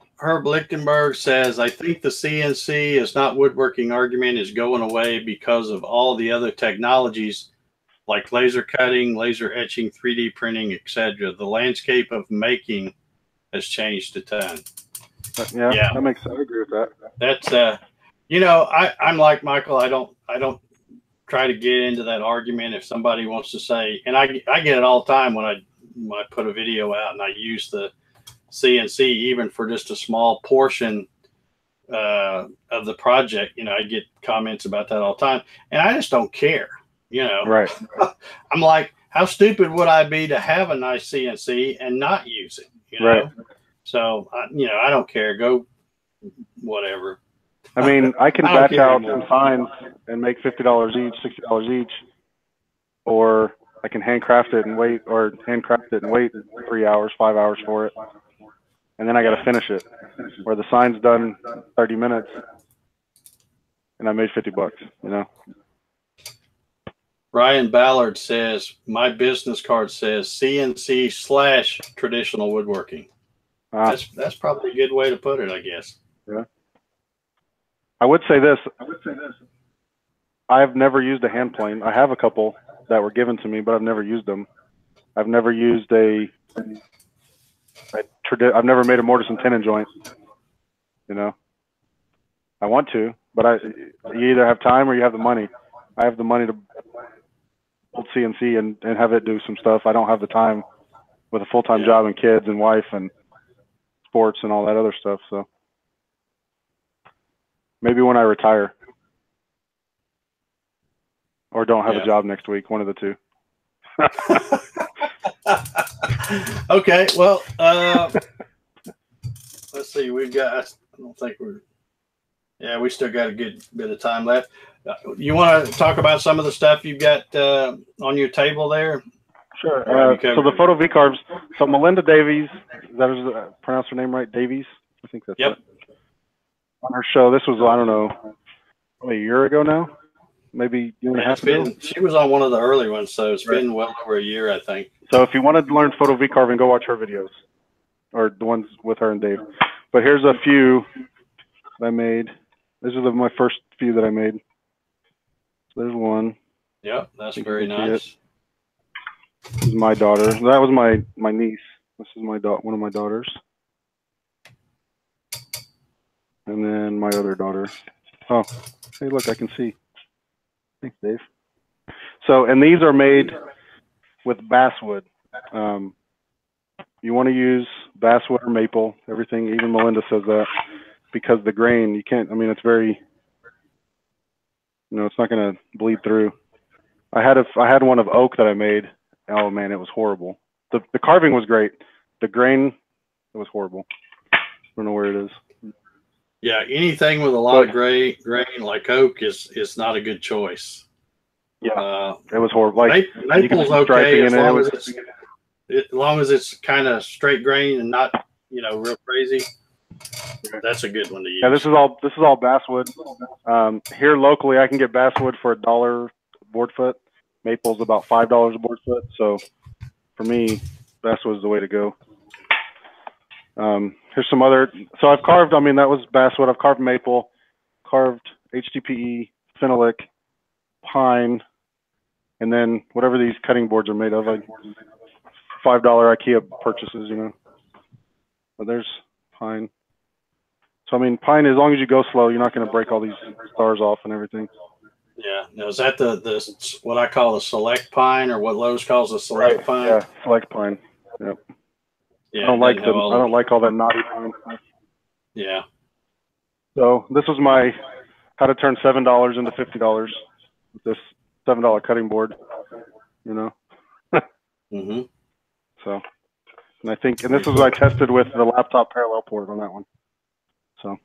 Speaker 1: Lichtenberg says, I think the CNC is not woodworking argument is going away because of all the other technologies like laser cutting, laser etching, 3D printing, etc. The landscape of making has changed a ton.
Speaker 2: Yeah, that makes sense. I agree with that.
Speaker 1: That's you know, I'm like Michael. I don't try to get into that argument. If somebody wants to say, and I get it all the time when I put a video out and I use the CNC even for just a small portion of the project. You know, I get comments about that all the time, and I just don't care. You know,
Speaker 2: right?
Speaker 1: I'm like, how stupid would I be to have a nice CNC and not use it? You know?
Speaker 2: Right.
Speaker 1: So, you know, I don't care. Go, whatever.
Speaker 2: I mean, I can batch out some signs and make $50 each, $60 each, or I can handcraft it and wait, 3 hours, 5 hours for it, and then I got to finish it. Where the sign's done 30 minutes, and I made $50. You know.
Speaker 1: Ryan Ballard says, my business card says CNC / traditional woodworking. That's probably a good way to put it, I guess.
Speaker 2: Yeah. I would say this. I've never used a hand plane. I have a couple that were given to me, but I've never used them. I've never used I've never made a mortise and tenon joint. You know, I want to, but you either have time or you have the money. I have the money to build CNC and have it do some stuff. I don't have the time with a full-time job and kids and wife and sports and all that other stuff. So maybe when I retire or don't have a job next week, one of the two.
Speaker 1: Okay. Well, let's see. We still got a good bit of time left. You want to talk about some of the stuff you've got on your table there?
Speaker 2: Sure. So the photo V-carves. So Melinda Davies, is that pronounce her name right? Davies? I think that's it. On her show, this was, I don't know, a year ago now? Maybe a year and a half ago?
Speaker 1: She was on one of the early ones, so it's been well over a year, I think.
Speaker 2: So if you wanted to learn photo V-carving, go watch her videos, or the ones with her and Dave. But here's a few that I made. These are my first few that I made. So there's one.
Speaker 1: Yeah, that's very nice.
Speaker 2: This is my daughter. That was my niece. This is one of my daughters. And then my other daughter. Oh, hey, look, I can see. Thanks, Dave. So, and these are made with basswood. You want to use basswood or maple, everything. Even Melinda says that, because the grain, you can't, I mean, it's very, it's not going to bleed through. I had one of oak that I made. Oh man, it was horrible. The carving was great. The grain, it was horrible. I don't know where it is.
Speaker 1: Yeah, anything with a lot of grain like oak is not a good choice.
Speaker 2: Yeah, it was horrible. Like
Speaker 1: maple's okay as long as it's kind of straight grain and not real crazy. That's a good one to use.
Speaker 2: Yeah, this is all basswood. Here locally, I can get basswood for $1 a board foot. Maple's about $5 a board foot. So for me, basswood is the way to go. Here's some other. So I've carved. I mean, that was basswood. I've carved maple, carved HDPE, phenolic, pine, and then whatever these cutting boards are made of, like $5 IKEA purchases, But there's pine. So I mean, pine. As long as you go slow, you're not going to break all these stars off and everything.
Speaker 1: Yeah. Now, is that the what I call the select pine, or what Lowe's calls a select pine?
Speaker 2: Yeah, select pine. Yep.
Speaker 1: Yeah.
Speaker 2: I don't like all that knotty pine.
Speaker 1: Yeah.
Speaker 2: So this was my how to turn $7 into $50 with this $7 cutting board.
Speaker 1: Mm-hmm.
Speaker 2: So, and I think, and this is what I tested with the laptop parallel port on that one. So,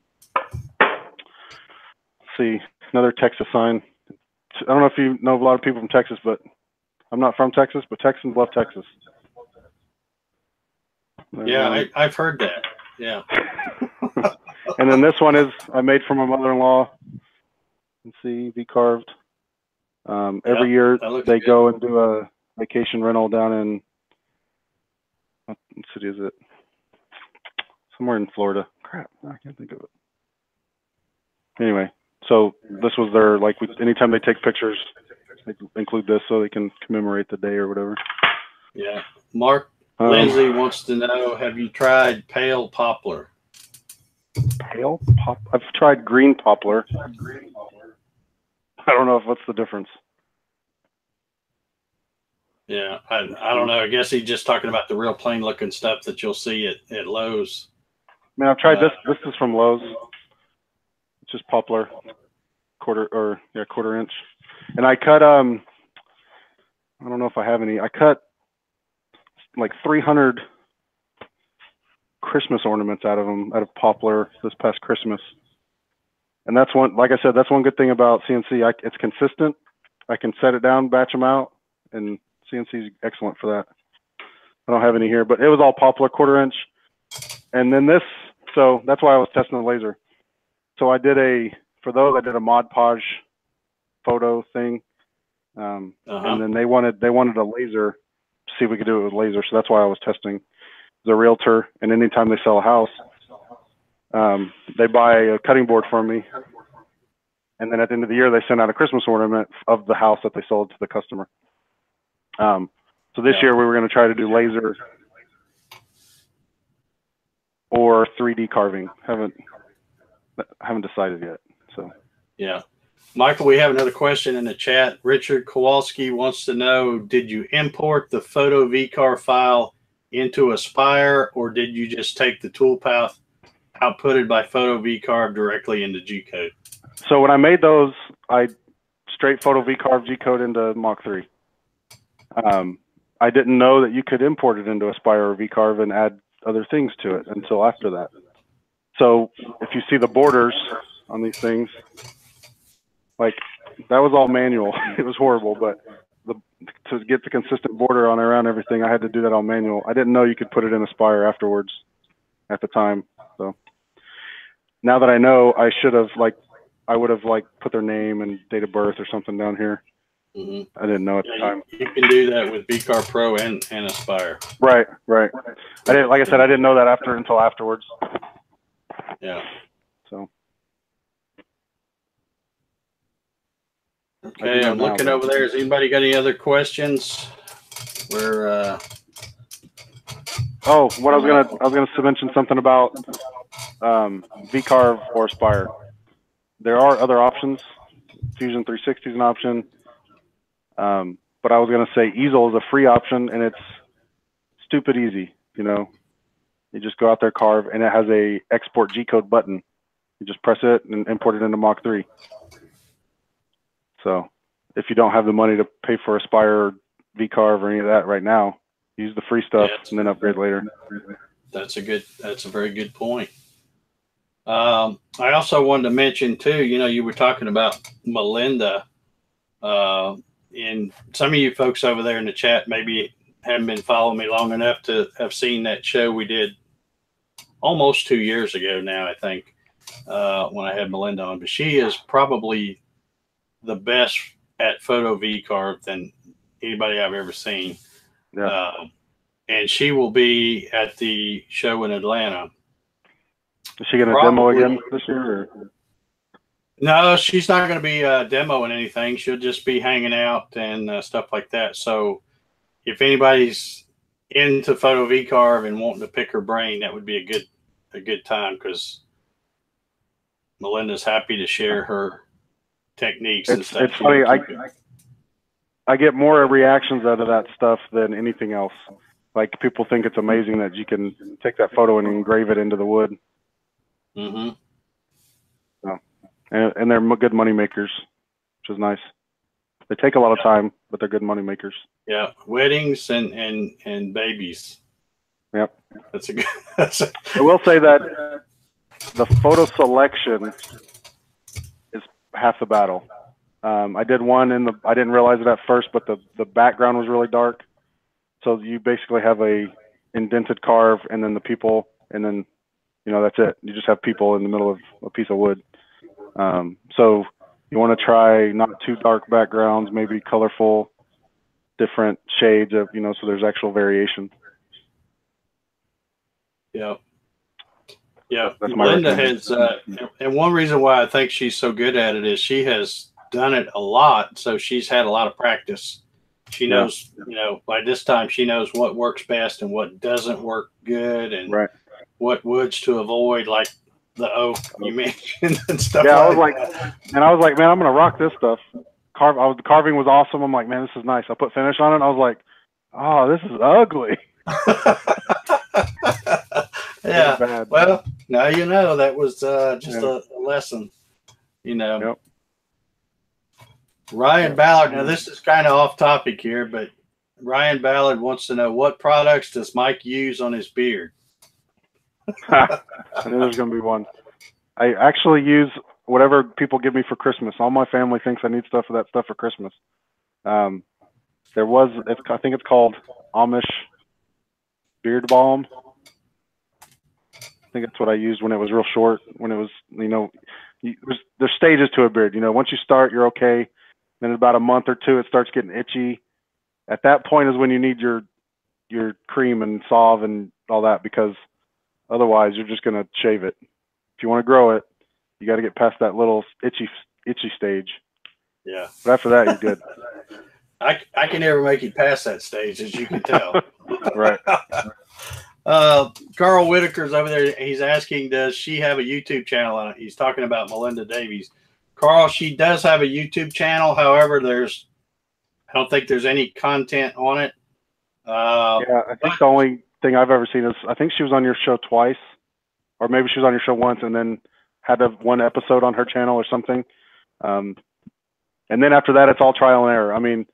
Speaker 2: let's see, another Texas sign. I don't know if you know a lot of people from Texas, but I'm not from Texas, but Texans love Texas.
Speaker 1: Yeah, I've heard that. Yeah.
Speaker 2: And then this one is I made for my mother-in-law. Let's see, V-carved. Every year they go and do a vacation rental down in, what city is it? Somewhere in Florida. Crap, I can't think of it. Anyway, so this was their, like, anytime they take pictures, they include this so they can commemorate the day or whatever.
Speaker 1: Yeah. Mark Lindsay wants to know, have you tried pale poplar?
Speaker 2: Pale pop? I've tried green poplar. I don't know what's the difference.
Speaker 1: Yeah, I don't know. I guess he's just talking about the real plain looking stuff that you'll see at Lowe's.
Speaker 2: Man, I've tried this. This is from Lowe's. It's just poplar, quarter inch. And I cut, I don't know if I have any. I cut like 300 Christmas ornaments out of poplar this past Christmas. And that's one, like I said, that's one good thing about CNC. It's consistent. I can set it down, batch them out, and CNC is excellent for that. I don't have any here, but it was all poplar, quarter inch. And then this, so that's why I was testing the laser. So I did a Mod Podge photo thing. And then they wanted a laser to see if we could do it with laser. So that's why I was testing. The realtor, and anytime they sell a house, they buy a cutting board from me. And then at the end of the year, they send out a Christmas ornament of the house that they sold to the customer. So this year we were going to try to do laser or 3D carving. Haven't decided yet. So
Speaker 1: yeah, Michael, we have another question in the chat. Richard Kowalski wants to know: did you import the photo V-carve file into Aspire, or did you just take the toolpath outputted by photo V-carve directly into G-code?
Speaker 2: So when I made those, I straight photo V-carve G-code into Mach 3. I didn't know that you could import it into Aspire or V-carve and add other things to it until after that. So if you see the borders on these things, like that was all manual. It was horrible, but to get the consistent border on around everything, I had to do that all manual. I didn't know you could put it in Aspire afterwards at the time. So now that I know, I would have put their name and date of birth or something down here. I didn't know at the time.
Speaker 1: You can do that with V-carve Pro and Aspire.
Speaker 2: Right. I didn't, like I said, I didn't know that until afterwards.
Speaker 1: Yeah.
Speaker 2: So.
Speaker 1: Okay, I'm looking over there. Has anybody got any other questions? We're
Speaker 2: oh, what I was gonna mention something about V-carve or Aspire. There are other options. Fusion 360 is an option, but I was gonna say easel is a free option, and it's stupid easy. You know, you just go out there, carve, and it has a export G-code button. You just press it and import it into Mach 3. So if you don't have the money to pay for Aspire or V-carve or any of that right now, use the free stuff and then upgrade later.
Speaker 1: That's a very good point. I also wanted to mention too, you know, you were talking about Melinda, and some of you folks over there in the chat maybe haven't been following me long enough to have seen that show we did almost 2 years ago now, I think, when I had Melinda on. But she is probably the best at photo V-carve than anybody I've ever seen.
Speaker 2: Yeah.
Speaker 1: And she will be at the show in Atlanta.
Speaker 2: Is she going to demo again this year? Or?
Speaker 1: No, she's not going to be demoing anything. She'll just be hanging out and stuff like that. So if anybody's into photo V-carve and wanting to pick her brain, that would be a good time, because Melinda's happy to share her techniques and stuff.
Speaker 2: It's funny. I get more reactions out of that stuff than anything else. Like, people think it's amazing that you can take that photo and engrave it into the wood.
Speaker 1: Mm-hmm.
Speaker 2: So, and they're good money makers, which is nice. They take a lot of time, but they're good money makers.
Speaker 1: Yeah, weddings and babies.
Speaker 2: Yep.
Speaker 1: That's a good.
Speaker 2: I will say that the photo selection is half the battle. I did one I didn't realize it at first, but the background was really dark. So you basically have a indented carve, and then the people, and then, you know, that's it. You just have people in the middle of a piece of wood. So you want to try not too dark backgrounds, maybe colorful, different shades of, you know, so there's actual variation.
Speaker 1: Yeah. Yeah.
Speaker 2: That's my
Speaker 1: Linda has, and one reason why I think she's so good at it is she has done it a lot. So she's had a lot of practice. She knows, you know, by this time she knows what works best and what doesn't work good, and what woods to avoid, like the oak you mentioned and stuff.
Speaker 2: Yeah,
Speaker 1: like
Speaker 2: I was like, man, I'm gonna rock this stuff. The carving was awesome. I'm like, man, this is nice. I put finish on it. And I was like, oh, this is ugly.
Speaker 1: Yeah. Well, now you know that was just a lesson. You know.
Speaker 2: Yep.
Speaker 1: Ryan Ballard. Now this is kind of off topic here, but Ryan Ballard wants to know, what products does Mike use on his beard?
Speaker 2: I knew there's going to be one. I actually use whatever people give me for Christmas. All my family thinks I need stuff for that stuff for Christmas. I think it's called Amish beard balm. I think that's what I used when it was real short. When it was, you know, there's stages to a beard. You know, once you start, you're okay. Then in about a month or two, it starts getting itchy. At that point is when you need your cream and salve and all that, because otherwise you're just going to shave it. If you want to grow it, you got to get past that little itchy stage. Yeah. But after that, you're good.
Speaker 1: I can never make it past that stage, as you can tell.
Speaker 2: Right.
Speaker 1: Carl Whitaker's over there. He's asking, does she have a YouTube channel? He's talking about Melinda Davies. Carl, she does have a YouTube channel. However, I don't think there's any content on it.
Speaker 2: Yeah, I think the only thing I've ever seen is, I think she was on your show twice, or maybe she was on your show once and then had one episode on her channel or something. And then after that, it's all trial and error. I mean,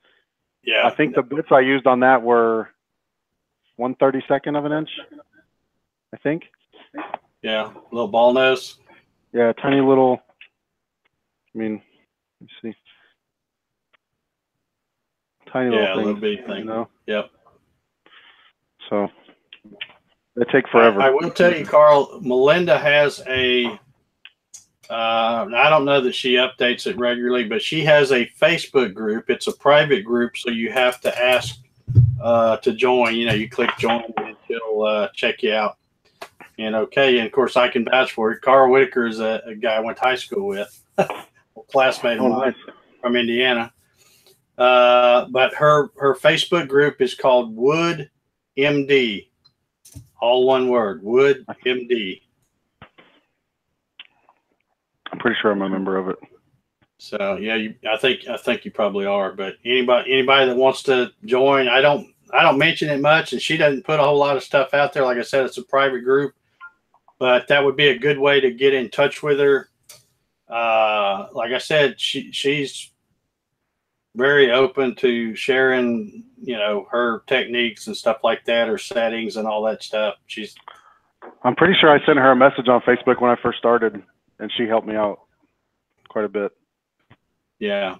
Speaker 2: yeah, I think the bits I used on that were 1/32 of an inch, I think.
Speaker 1: Yeah, little ball nose.
Speaker 2: Yeah, tiny little. I mean, let's see. Tiny little thing.
Speaker 1: Little bitty thing.
Speaker 2: You know?
Speaker 1: Yep.
Speaker 2: So they take forever.
Speaker 1: I will tell you, Carl, Melinda has a. I don't know that she updates it regularly, but she has a Facebook group. It's a private group, so you have to ask to join. You know, you click join and she'll check you out. And and of course I can vouch for it. Carl Whitaker is a guy I went to high school with, a classmate of mine from Indiana. But her Facebook group is called Wood MD, all one word, Wood MD.
Speaker 2: I'm pretty sure I'm a member of it.
Speaker 1: So yeah, I think you probably are. But anybody that wants to join, I don't mention it much, and she doesn't put a whole lot of stuff out there. Like I said, it's a private group, but that would be a good way to get in touch with her. Like I said, she's very open to sharing, her techniques and stuff like that, her settings and all that stuff.
Speaker 2: I'm pretty sure I sent her a message on Facebook when I first started, and she helped me out quite a bit.
Speaker 1: Yeah.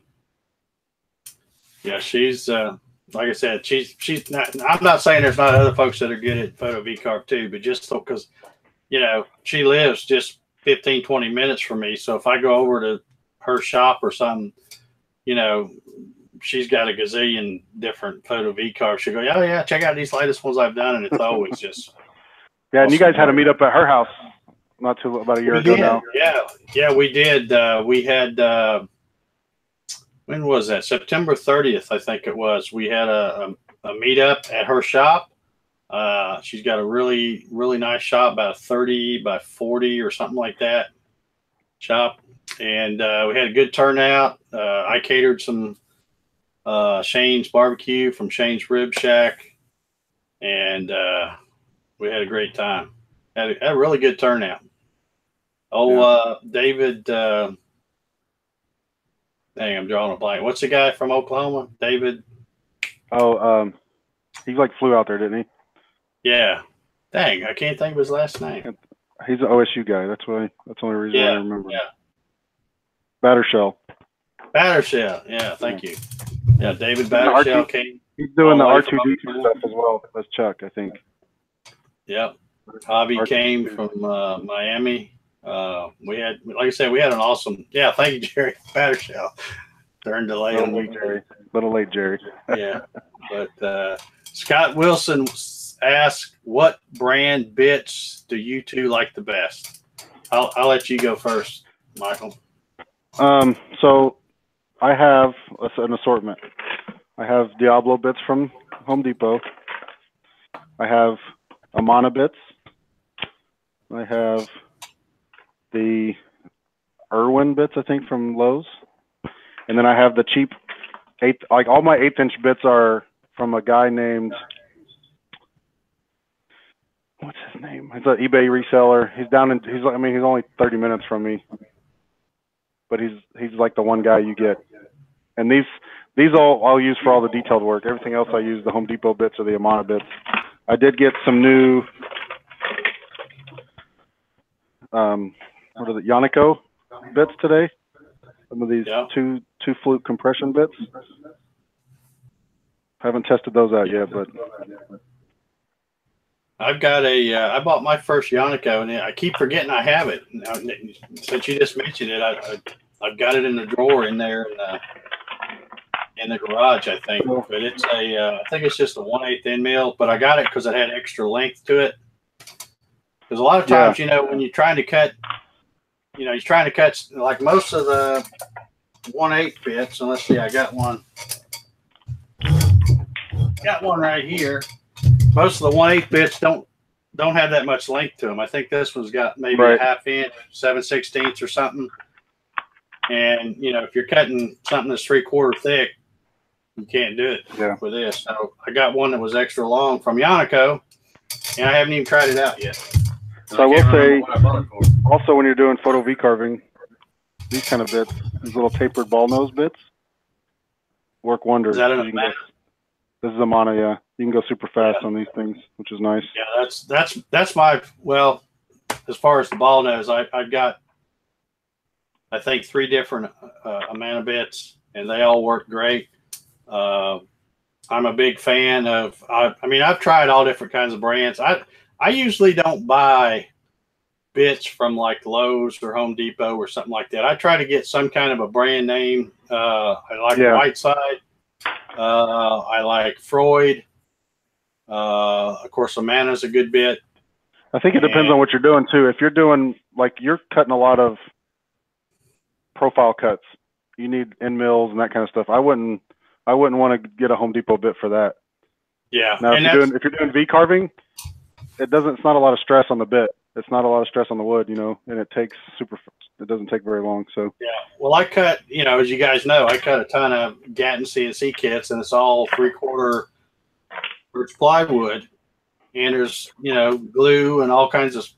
Speaker 1: Yeah, she's like I said, she's not. I'm not saying there's not other folks that are good at photo V-carve too, but just because she lives just 15, 20 minutes from me. So if I go over to her shop or something, she's got a gazillion different photo V-carves. She'll go, oh yeah, check out these latest ones I've done, and it's always just
Speaker 2: yeah. And you guys had a meet up at her house about a year ago now.
Speaker 1: Yeah, we did. We had. When was that? September 30th, I think it was. We had a meetup at her shop. She's got a really, really nice shop, about 30 by 40 or something like that shop. And we had a good turnout. I catered some Shane's barbecue from Shane's Rib Shack. And we had a great time. Had a really good turnout. David... dang, I'm drawing a blank. What's the guy from Oklahoma? David?
Speaker 2: Oh, he flew out there, didn't he?
Speaker 1: Yeah. Dang, I can't think of his last name.
Speaker 2: He's an OSU guy. That's the only reason I remember.
Speaker 1: Yeah.
Speaker 2: Battershell.
Speaker 1: Yeah, thank you. Yeah, David Battershell came.
Speaker 2: He's doing the R2D2 stuff as well. That's Chuck, I think.
Speaker 1: Yep. Hobby came from Miami. We had, like I said, we had an awesome. Yeah, thank you, Jerry Battershell. Turn delay on you, Jerry.
Speaker 2: Little late, Jerry.
Speaker 1: Yeah, but Scott Wilson asked, "What brand bits do you two like the best?" I'll let you go first, Michael.
Speaker 2: So I have an assortment. I have Diablo bits from Home Depot. I have Amana bits. I have the Irwin bits, I think, from Lowe's. And then I have the cheap all my 1/8" bits are from a guy named, what's his name? He's an eBay reseller. He's only 30 minutes from me, but he's like the one guy you get. And these all I'll use for all the detailed work. Everything else I use the Home Depot bits or the Amana bits. I did get some new, Yonico bits today. Some of these two flute compression bits. Haven't tested those out yet, but
Speaker 1: I've got I bought my first Yonico, and I keep forgetting I have it. Since you just mentioned it, I've got it in the drawer in there in the garage, I think. But it's I think it's just a 1/8 end mill, but I got it because it had extra length to it. Because a lot of times, when you're trying to cut, like most of the 1/8 bits. And let's see, I got one. Got one right here. Most of the 1/8 bits don't have that much length to them. I think this one's got maybe a 1/2 inch, 7/16 or something. And if you're cutting something that's 3/4 thick, you can't do it with this. So I got one that was extra long from Yonico, and I haven't even tried it out yet.
Speaker 2: So I will say, also when you're doing photo V-carving, these kind of bits, these little tapered ball nose bits, work wonders.
Speaker 1: Is that an Amana?
Speaker 2: This is Amana, yeah. You can go super fast on these things, which is nice.
Speaker 1: Yeah, that's my, well, as far as the ball nose, I've got, I think, 3 different Amana bits, and they all work great. I'm a big fan of, I've tried all different kinds of brands. I usually don't buy bits from like Lowe's or Home Depot or something like that. I try to get some kind of a brand name. I like Whiteside. I like Freud. Of course, Amana's a good bit.
Speaker 2: I think it depends on what you're doing too. If you're doing, like, you're cutting a lot of profile cuts, you need end mills and that kind of stuff. I wouldn't I wouldn't want to get a Home Depot bit for that.
Speaker 1: Yeah.
Speaker 2: Now, if you're doing V carving, it's not a lot of stress on the bit. It's not a lot of stress on the wood, you know, and it doesn't take very long. So
Speaker 1: yeah. Well, I cut, you know, as you guys know, I cut a ton of Gatton CNC kits, and it's all 3/4 inch plywood, and there's, you know, glue and all kinds of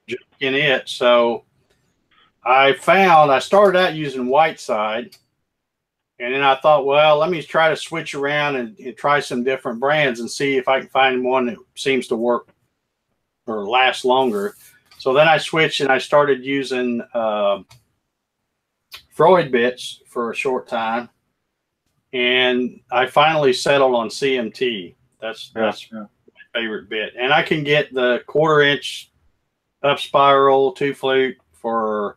Speaker 1: junk in it. So I started out using white side, and then I thought, well, let me try to switch around and try some different brands and see if I can find one that seems to work or last longer. So then I switched and I started using Freud bits for a short time, and I finally settled on CMT. That's my favorite bit, and I can get the 1/4 inch up spiral 2 flute for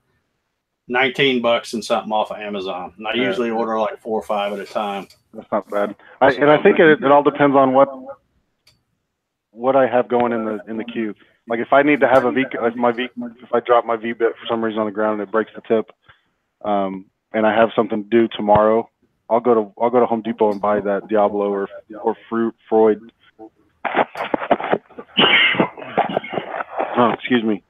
Speaker 1: $19 and something off of Amazon. And I usually order like 4 or 5 at a time.
Speaker 2: That's not bad. I think it all depends on what I have going in the queue. Like if I need to have if I drop my V bit for some reason on the ground and it breaks the tip, and I have something to do tomorrow, I'll go to Home Depot and buy that Diablo or Freud. Oh, excuse me.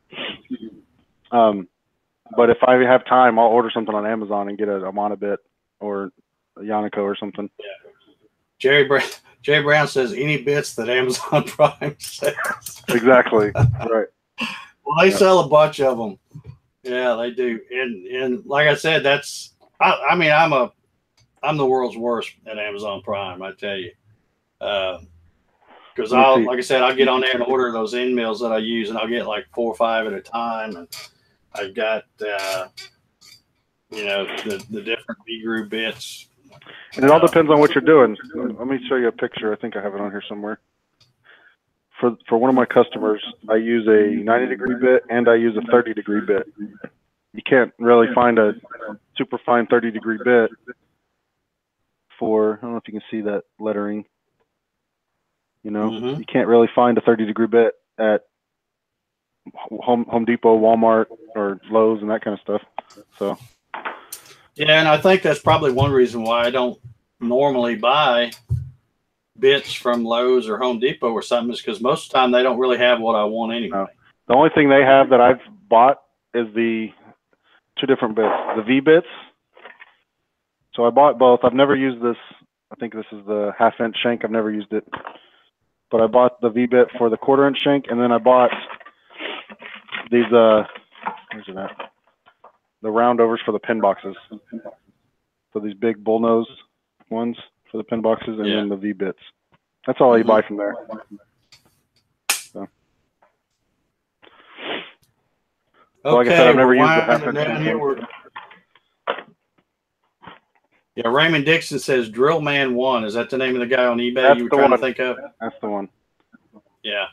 Speaker 2: But if I have time, I'll order something on Amazon and get a Amana bit or a Yanico or something.
Speaker 1: Yeah. Jay Brown says any bits that Amazon Prime sells.
Speaker 2: Exactly. Right.
Speaker 1: Well, they sell a bunch of them. Yeah, they do. And like I said, I mean, I'm the world's worst at Amazon Prime, I tell you. Because like I said, I'll get on there and order those end mills that I use, and I'll get like 4 or 5 at a time. And I've got, you know, the different V-groove bits.
Speaker 2: And it all depends on what you're doing. Let me show you a picture. I think I have it on here somewhere. For one of my customers, I use a 90-degree bit and I use a 30-degree bit. You can't really find a super fine 30-degree bit for, I don't know if you can see that lettering. You know, you can't really find a 30-degree bit at Home Depot, Walmart, or Lowe's and that kind of stuff. So.
Speaker 1: Yeah, and I think that's probably one reason why I don't normally buy bits from Lowe's or Home Depot or something, is because most of the time they don't really have what I want anyway.
Speaker 2: No. The only thing they have that I've bought is the 2 different bits, the V bits. So I bought both. I've never used this. I think this is the 1/2 inch shank. I've never used it. But I bought the V bit for the 1/4 inch shank, and then I bought these, where's it at? The roundovers for the pin boxes. So these big bullnose ones for the pin boxes, and then the V bits. That's all you buy from there. So like I said, I've never used the 1/2 inch.
Speaker 1: Yeah, Raymond Dixon says Drill Man 1. Is that the name of the guy on eBay you were trying to think of?
Speaker 2: That's the one.
Speaker 1: Yeah.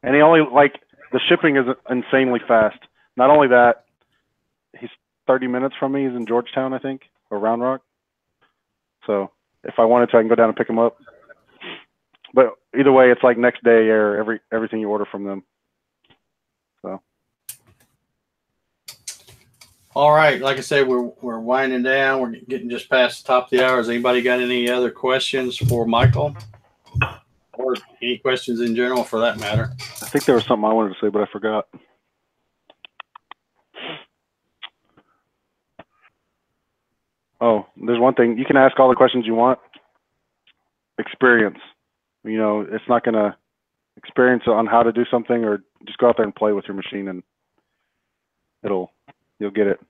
Speaker 2: And he only, like, the shipping is insanely fast. Not only that, he's 30 minutes from me. He's in Georgetown, I think, or Round Rock. So if I wanted to, I can go down and pick him up. But either way, it's like next day or everything you order from them. So.
Speaker 1: All right. Like I said, we're winding down. We're getting just past the top of the hour. Has anybody got any other questions for Michael? Or any questions in general, for that matter?
Speaker 2: I think there was something I wanted to say, but I forgot. Oh, there's one thing. You can ask all the questions you want. Experience. You know, it's not going to experience on how to do something, or just go out there and play with your machine and you'll get it.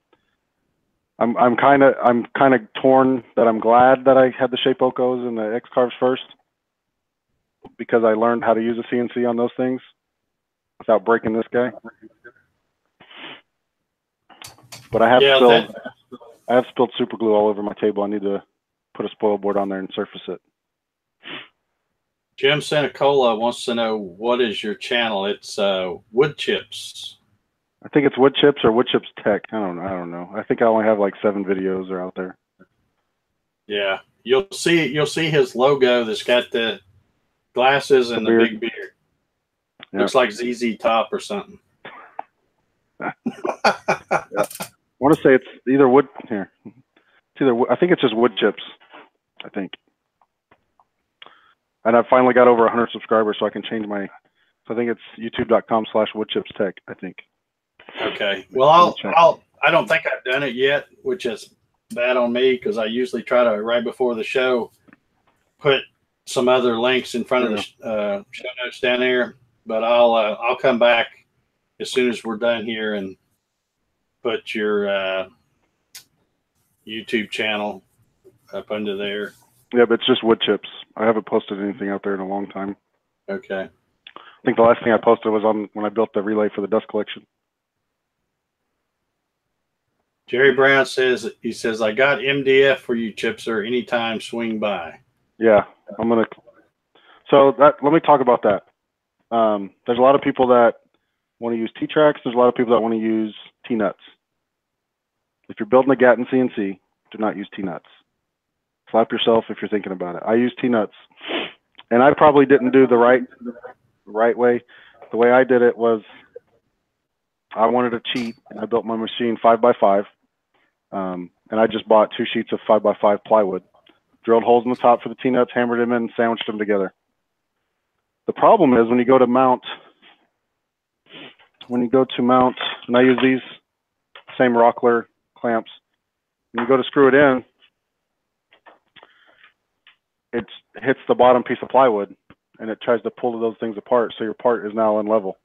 Speaker 2: I'm kind of torn that I'm glad that I had the Shape Ocos and the X-carves first, because I learned how to use a CNC on those things without breaking this guy. But I have spilled super glue all over my table. I need to put a spoil board on there and surface it.
Speaker 1: Jim Senecola wants to know, what is your channel? It's Wood Chips.
Speaker 2: I think it's Wood Chips or Wood Chips Tech. I don't know. I think I only have like 7 videos are out there.
Speaker 1: Yeah, you'll see his logo that's got the glasses and the big beard. Yep. Looks like ZZ Top or something.
Speaker 2: Yeah. I want to say it's either wood here. I think it's just Wood Chips. I think. And I finally got over 100 subscribers, so I can change my. So I think it's youtube.com/woodchipstech. I think.
Speaker 1: Okay. Well, I don't think I've done it yet, which is bad on me because I usually try to right before the show put some other links in front of the show notes down there. But I'll come back as soon as we're done here and put your YouTube channel up under there.
Speaker 2: Yeah, but it's just wood chips. I haven't posted anything out there in a long time.
Speaker 1: Okay.
Speaker 2: I think the last thing I posted was on when I built the relay for the dust collection.
Speaker 1: Jerry Brown says, I got MDF for you, Chipser. Anytime, swing by.
Speaker 2: Yeah, I'm going to. So let me talk about that. There's a lot of people that want to use T-tracks. There's a lot of people that want to use T-nuts. If you're building a Gatton CNC, do not use T-nuts. Slap yourself if you're thinking about it. I use T-nuts, and I probably didn't do the right way. The way I did it was I wanted to cheat, and I built my machine 5x5, and I just bought 2 sheets of 5x5 plywood, drilled holes in the top for the T-nuts, hammered them in, and sandwiched them together. The problem is when you go to mount, and I use these same Rockler clamps, when you go to screw it in, it hits the bottom piece of plywood, and it tries to pull those things apart, so your part is now unlevel.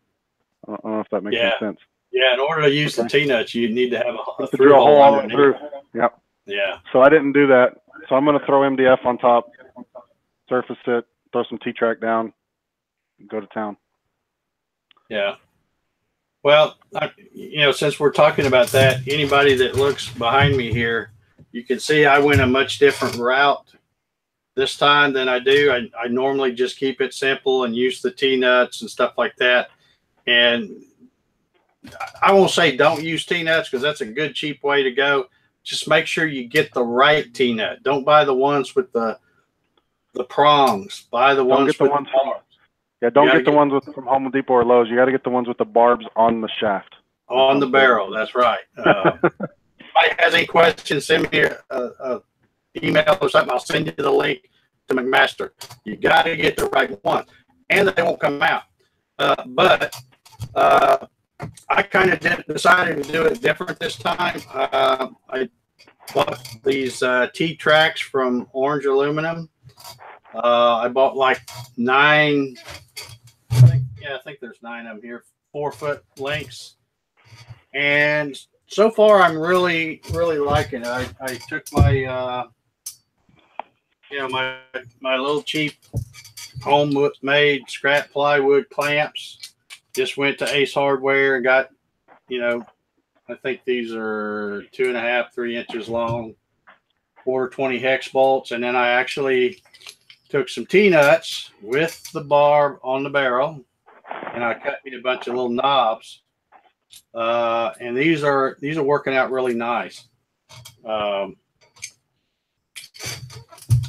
Speaker 2: I don't know if that makes any sense.
Speaker 1: Yeah, in order to use the T-nuts, you need to have a
Speaker 2: drill hole all the way through. Yep.
Speaker 1: Yeah.
Speaker 2: So I didn't do that. So I'm going to throw MDF on top, surface it, throw some T-track down, and go to town.
Speaker 1: Yeah. Well, since we're talking about that, anybody that looks behind me here, you can see I went a much different route this time than I do. I normally just keep it simple and use the T-nuts and stuff like that. And I won't say don't use T-nuts because that's a good, cheap way to go. Just make sure you get the right T-nut. Don't buy the ones with the prongs. Buy the ones with the barbs.
Speaker 2: Yeah, don't get the ones from Home Depot or Lowe's. You got to get the ones with the barbs on the shaft.
Speaker 1: On the barrel, that's right. If anybody has any questions, send me a email or something. I'll send you the link to McMaster. You got to get the right one, and they won't come out. But I kind of decided to do it different this time. I bought these T-tracks from Orange Aluminum. I bought like 9. I think there's 9 of them here, 4-foot lengths. And so far, I'm really liking it. I took my, my little cheap home-made scrap plywood clamps. Just went to Ace Hardware and got, I think these are 2.5, 3 inches long, 420 hex bolts. And then I actually took some T-nuts with the barb on the barrel, and I cut me a bunch of little knobs. And these are working out really nice. Like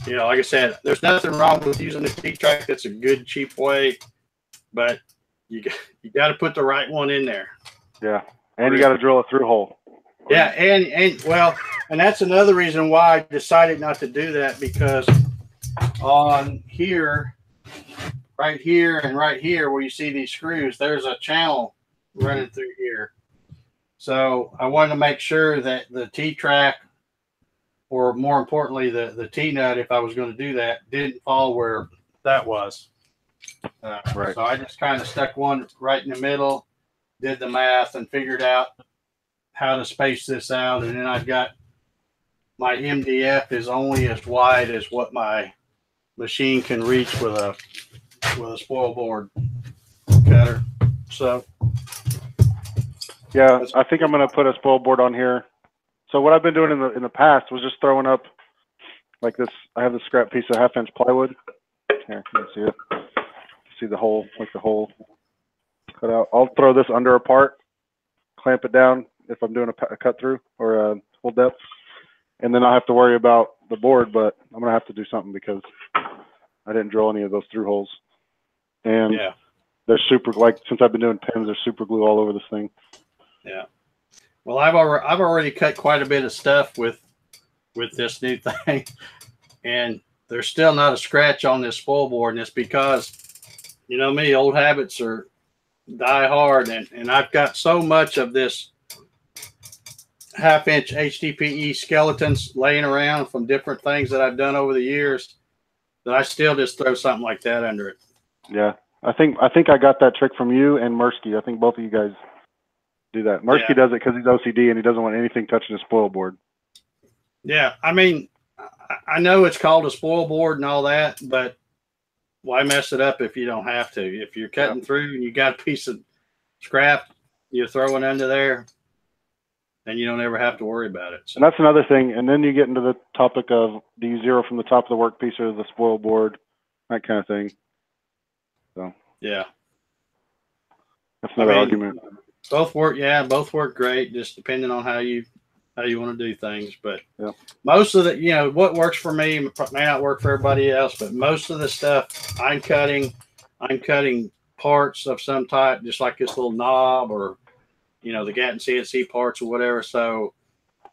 Speaker 1: I said, there's nothing wrong with using the T-track. That's a good, cheap way, but you got to put the right one in there. Yeah,
Speaker 2: and you got to drill a through hole.
Speaker 1: Yeah, and that's another reason why I decided not to do that, because on here, right here, and right here, where you see these screws, there's a channel running through here. So I wanted to make sure that the T-track, or more importantly, the T-nut, if I was going to do that, didn't fall where that was.
Speaker 2: Right.
Speaker 1: So I just kind of stuck one right in the middle, did the math, and figured out how to space this out. And then I've got my MDF is only as wide as what my machine can reach with a spoil board cutter. So
Speaker 2: yeah, I think I'm going to put a spoil board on here. So what I've been doing in the past was just throwing up like this. I have this scrap piece of 1/2 inch plywood. Here, you can see it. See the hole, like the hole cut out. I'll throw this under a part, clamp it down if I'm doing a cut through or a full depth, and then I'll have to worry about the board. But I'm gonna have to do something because I didn't drill any of those through holes. And
Speaker 1: yeah,
Speaker 2: they're super, like, since I've been doing pins, there's super glue all over this thing.
Speaker 1: Yeah. Well, I've already cut quite a bit of stuff with this new thing. and there's still not a scratch on this spoil board, and it's because, you know me, old habits are die hard, and I've got so much of this 1/2 inch HDPE skeletons laying around from different things that I've done over the years that I still just throw something like that under it.
Speaker 2: Yeah, I think I got that trick from you and Mursky. I think both of you guys do that. Mursky does it because he's OCD and he doesn't want anything touching his spoil board.
Speaker 1: Yeah, I mean, I know it's called a spoil board and all that, but why mess it up if you don't have to? If you're cutting through and you got a piece of scrap you're throwing under there, then you don't ever have to worry about it. So.
Speaker 2: And that's another thing. And then you get into the topic of, do you zero from the top of the workpiece or the spoil board, that kind of thing. So
Speaker 1: yeah,
Speaker 2: that's another argument.
Speaker 1: Both work, both work great, just depending on how you want to do things. But
Speaker 2: yeah.
Speaker 1: Most of the, you know, what works for me may not work for everybody else, but most of the stuff I'm cutting parts of some type, just like this little knob or, you know, the Gatton CNC parts or whatever. So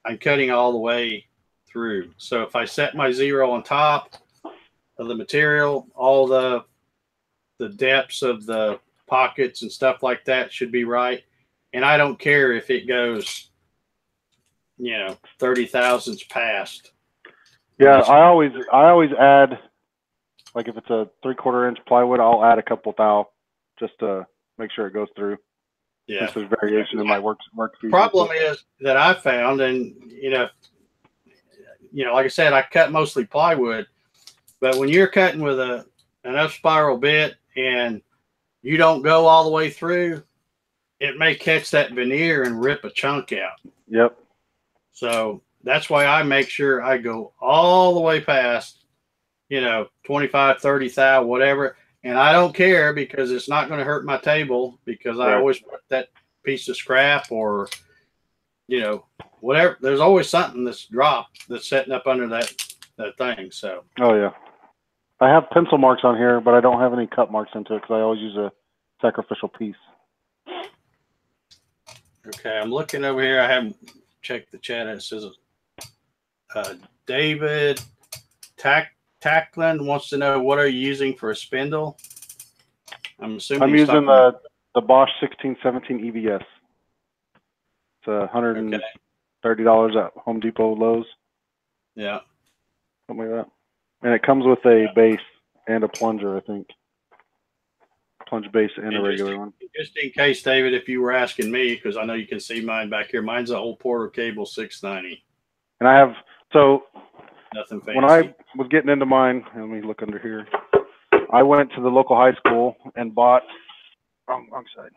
Speaker 1: I'm cutting all the way through. So if I set my zero on top of the material, all the depths of the pockets and stuff like that should be right. And I don't care if it goes, you know, 30 thousandths past.
Speaker 2: Yeah, I always add, like if it's a 3/4 inch plywood, I'll add a couple thou just to make sure it goes through.
Speaker 1: Yeah,
Speaker 2: there's variation in my work.
Speaker 1: Problem is that I found, and you know, like I said, I cut mostly plywood, but when you're cutting with an up spiral bit and you don't go all the way through, it may catch that veneer and rip a chunk out.
Speaker 2: Yep.
Speaker 1: So that's why I make sure I go all the way past, you know, 25, 30 thou, whatever. And I don't care because it's not going to hurt my table because I always put that piece of scrap or, you know, whatever. There's always something that's dropped that's setting up under that thing. So.
Speaker 2: Oh, yeah. I have pencil marks on here, but I don't have any cut marks into it because I always use a sacrificial piece.
Speaker 1: Okay, I'm looking over here. I haven't checked the chat. It says David Tacklin wants to know, what are you using for a spindle? I'm assuming
Speaker 2: I'm using the Bosch 1617 EVS. It's $130 at Home Depot, Lowe's.
Speaker 1: Yeah.
Speaker 2: Something like that. And it comes with a base and a plunger, I think. Plunge base and a regular one.
Speaker 1: Just in case, David, if you were asking me, because I know you can see mine back here. Mine's an old Porter Cable 690.
Speaker 2: And I have, so
Speaker 1: nothing fancy.
Speaker 2: When I was getting into mine, let me look under here. I went to the local high school and bought, wrong side.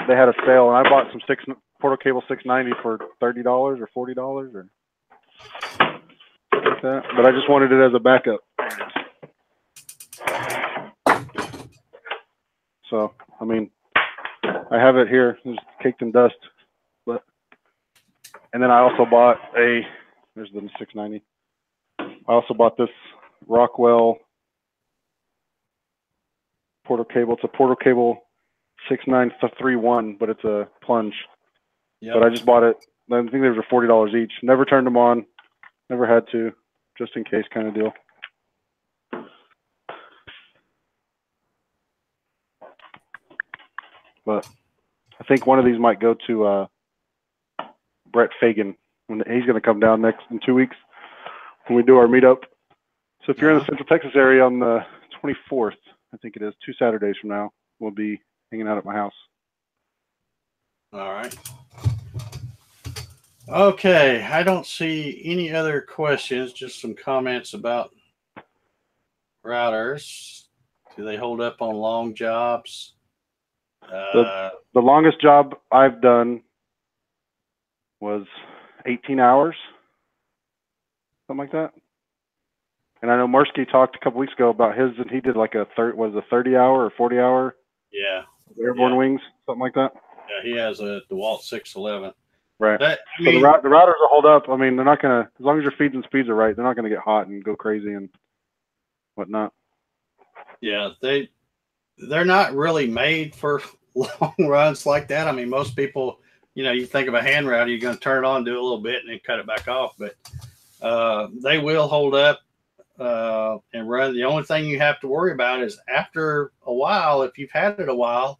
Speaker 2: They had a sale, and I bought some Porter Cable 690 for $30 or $40 or like that. But I just wanted it as a backup. So, I mean, I have it here. It's caked in dust. And then I also bought there's the 690. I also bought this Rockwell Porter Cable. It's a Porter Cable 6931, but it's a plunge. Yep. But I just bought it. I think they were $40 each. Never turned them on. Never had to. Just in case kind of deal. But I think one of these might go to Brett Fagan. He's going to come down in 2 weeks when we do our meetup. So if you're in the Central Texas area on the 24th, I think it is, 2 Saturdays from now, we'll be hanging out at my house.
Speaker 1: All right. Okay. I don't see any other questions, just some comments about routers. Do they hold up on long jobs?
Speaker 2: The longest job I've done was 18 hours, something like that. And I know Mursky talked a couple weeks ago about his, and he did like a 30-hour or 40-hour.
Speaker 1: Yeah.
Speaker 2: Airborne wings, something like that.
Speaker 1: Yeah, he has a DeWalt 611.
Speaker 2: Right. So the routers will hold up. I mean, they're not gonna, as long as your feeds and speeds are right, they're not gonna get hot and go crazy and whatnot.
Speaker 1: Yeah, they're not really made for long runs like that. I mean, most people, you think of a hand router, you're going to turn it on, do a little bit, and then cut it back off. But They will hold up and run. The only thing you have to worry about is after a while, if you've had it a while,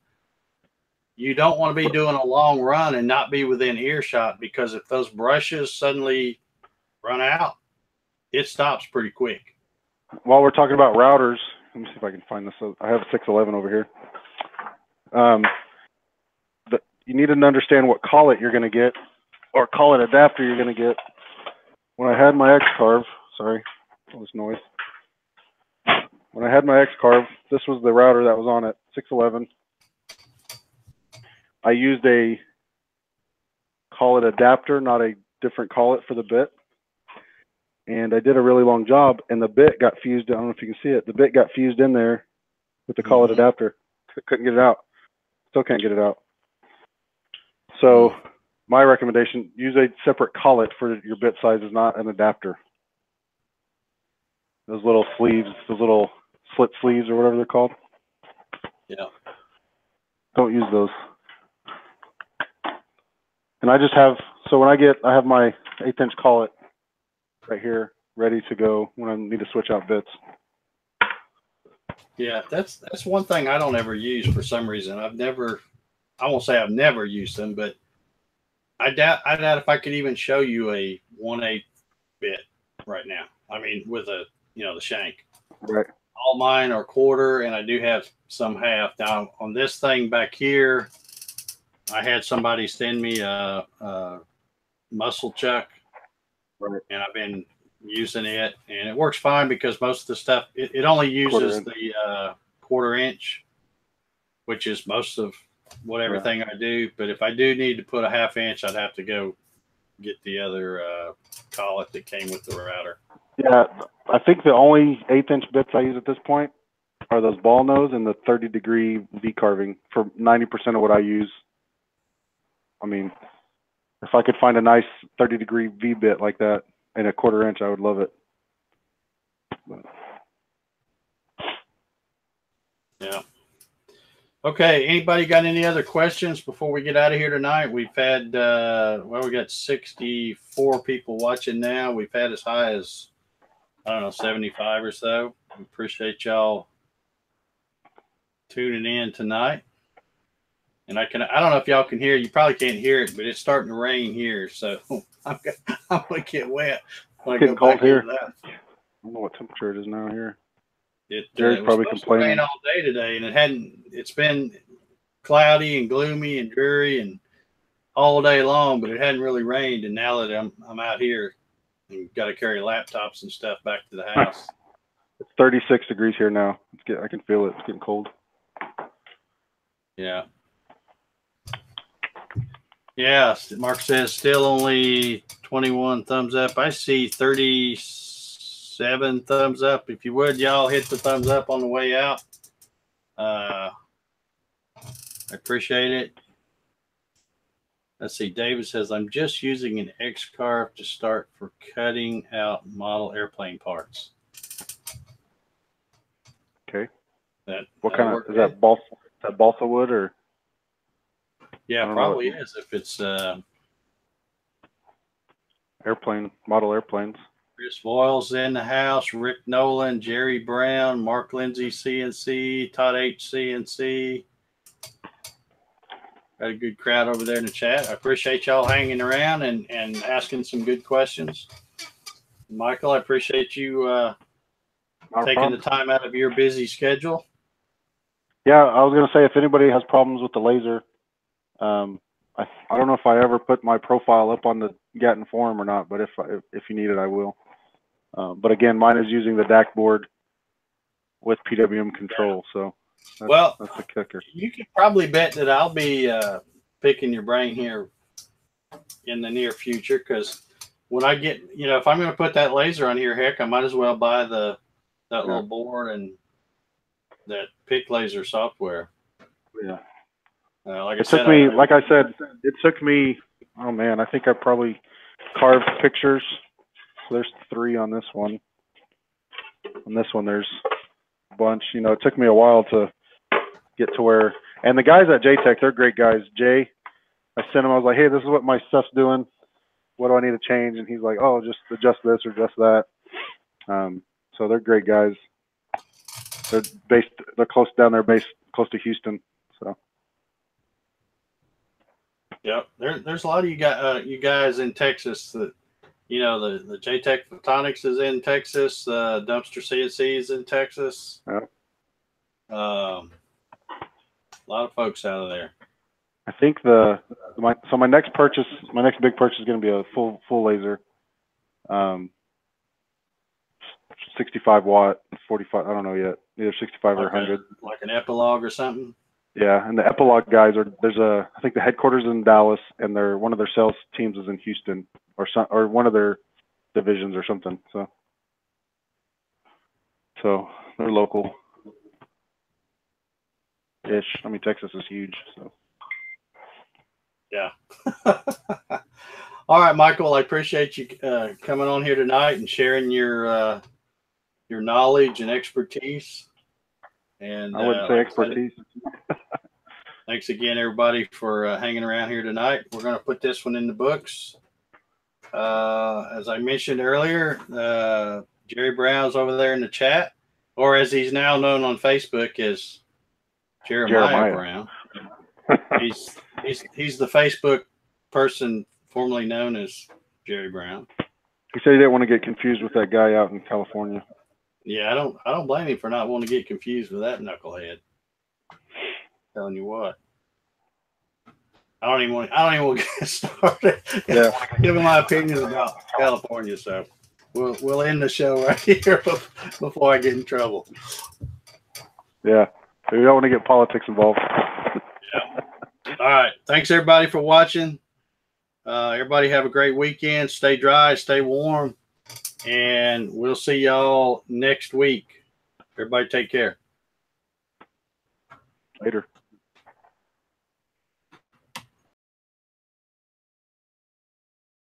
Speaker 1: you don't want to be doing a long run and not be within earshot, because if those brushes suddenly run out, it stops pretty quick.
Speaker 2: While we're talking about routers, let me see if I can find this. I have a 611 over here. You need to understand what collet you're going to get, or collet adapter you're going to get. When I had my X-carve, sorry, all this noise. When I had my X-carve, this was the router that was on it, 611. I used a collet adapter, not a different collet for the bit. And I did a really long job, and the bit got fused. I don't know if you can see it. The bit got fused in there with the collet adapter. Couldn't get it out. Still can't get it out. So my recommendation, use a separate collet for your bit sizes, not an adapter. Those little sleeves, those little slit sleeves or whatever they're called.
Speaker 1: Yeah.
Speaker 2: Don't use those. And I just have, so when I have my 1/8 inch collet right here, ready to go when I need to switch out bits.
Speaker 1: Yeah, that's one thing I don't ever use for some reason. I won't say I've never used them, but I doubt if I could even show you a 1/8 bit right now. I mean, with the shank.
Speaker 2: Right.
Speaker 1: All mine are 1/4, and I do have some 1/2. Now on this thing back here, I had somebody send me a muscle chuck,
Speaker 2: right,
Speaker 1: and I've been using it, and it works fine because most of the stuff it only uses the 1/4 inch, which is most of everything I do. But if I do need to put a 1/2 inch, I'd have to go get the other collet that came with the router.
Speaker 2: Yeah, I think the only 1/8 inch bits I use at this point are those ball nose and the 30-degree V-carving for 90% of what I use. I mean, if I could find a nice 30-degree V bit like that in a 1/4 inch, I would love it. But.
Speaker 1: Yeah. Okay. Anybody got any other questions before we get out of here tonight? We've had, we got 64 people watching now. We've had as high as, I don't know, 75 or so. We appreciate y'all tuning in tonight. And I don't know if y'all can hear, you probably can't hear it, but it's starting to rain here. So I'm going to get wet.
Speaker 2: It's getting cold here. I don't know what temperature it is now here. Jerry's probably complaining
Speaker 1: all day today, and it's been cloudy and gloomy and dreary and all day long, but it hadn't really rained. And now that I'm out here and got to carry laptops and stuff back to the house.
Speaker 2: It's 36 degrees here now. I can feel it. It's getting cold.
Speaker 1: Yeah. Yeah, Mark says still only 21 thumbs up. I see 37 thumbs up. If you would, y'all hit the thumbs up on the way out. I appreciate it. Let's see. David says, I'm just using an X-carve to start for cutting out model airplane parts.
Speaker 2: Okay. What kind of, is that balsa wood or?
Speaker 1: Yeah, probably is if it's
Speaker 2: model airplanes.
Speaker 1: Chris Voiles in the house, Rick Nolan, Jerry Brown, Mark Lindsay CNC, Todd H CNC. Got a good crowd over there in the chat. I appreciate y'all hanging around and asking some good questions. Michael, I appreciate you taking the time out of your busy schedule.
Speaker 2: Yeah, I was going to say, if anybody has problems with the laser, I don't know if I ever put my profile up on the Gatton forum or not, but if you need it, I will. But again, mine is using the DAC board with PWM control, so that's the kicker.
Speaker 1: You can probably bet that I'll be picking your brain here in the near future, because when I get, if I'm going to put that laser on here, heck, I might as well buy that little board and that pick laser software.
Speaker 2: Yeah.
Speaker 1: Like
Speaker 2: I said, it took me, oh man, I think I probably carved pictures. So there's 3 on this one. On this one, there's a bunch. It took me a while to get to where, and the guys at JTech, they're great guys. Jay, I sent him, I was like, hey, this is what my stuff's doing. what do I need to change? And he's like, oh, just adjust this or adjust that. So they're great guys. They're close down there, based close to Houston. So.
Speaker 1: Yep, there's a lot of you guys in Texas that, you know, the J-Tech Photonics is in Texas, Dumpster CNC is in Texas.
Speaker 2: Yep.
Speaker 1: A lot of folks out of there.
Speaker 2: I think my next big purchase is going to be a full laser, 65 watt, 45. I don't know yet, either 65 or 100.
Speaker 1: Like an Epilogue or something.
Speaker 2: Yeah, and the Epilogue guys I think the headquarters is in Dallas, and one of their sales teams is in Houston, or one of their divisions or something. So they're local ish. I mean, Texas is huge, so.
Speaker 1: Yeah. All right, Michael, I appreciate you coming on here tonight and sharing your knowledge and expertise. And
Speaker 2: I wouldn't say expertise.
Speaker 1: Thanks again, everybody, for hanging around here tonight. We're going to put this one in the books. As I mentioned earlier, Jerry Brown's over there in the chat, or as he's now known on Facebook as Jeremiah. Brown. He's the Facebook person formerly known as Jerry Brown.
Speaker 2: He said he didn't want to get confused with that guy out in California.
Speaker 1: Yeah, I don't blame him for not wanting to get confused with that knucklehead. Telling you what, I don't even want to get started.
Speaker 2: Yeah,
Speaker 1: giving my opinions about California. So we'll end the show right here before I get in trouble.
Speaker 2: Yeah, we don't want to get politics involved.
Speaker 1: Yeah. All right. Thanks everybody for watching. Everybody have a great weekend. Stay dry, stay warm, and we'll see y'all next week. Everybody take care.
Speaker 2: Later.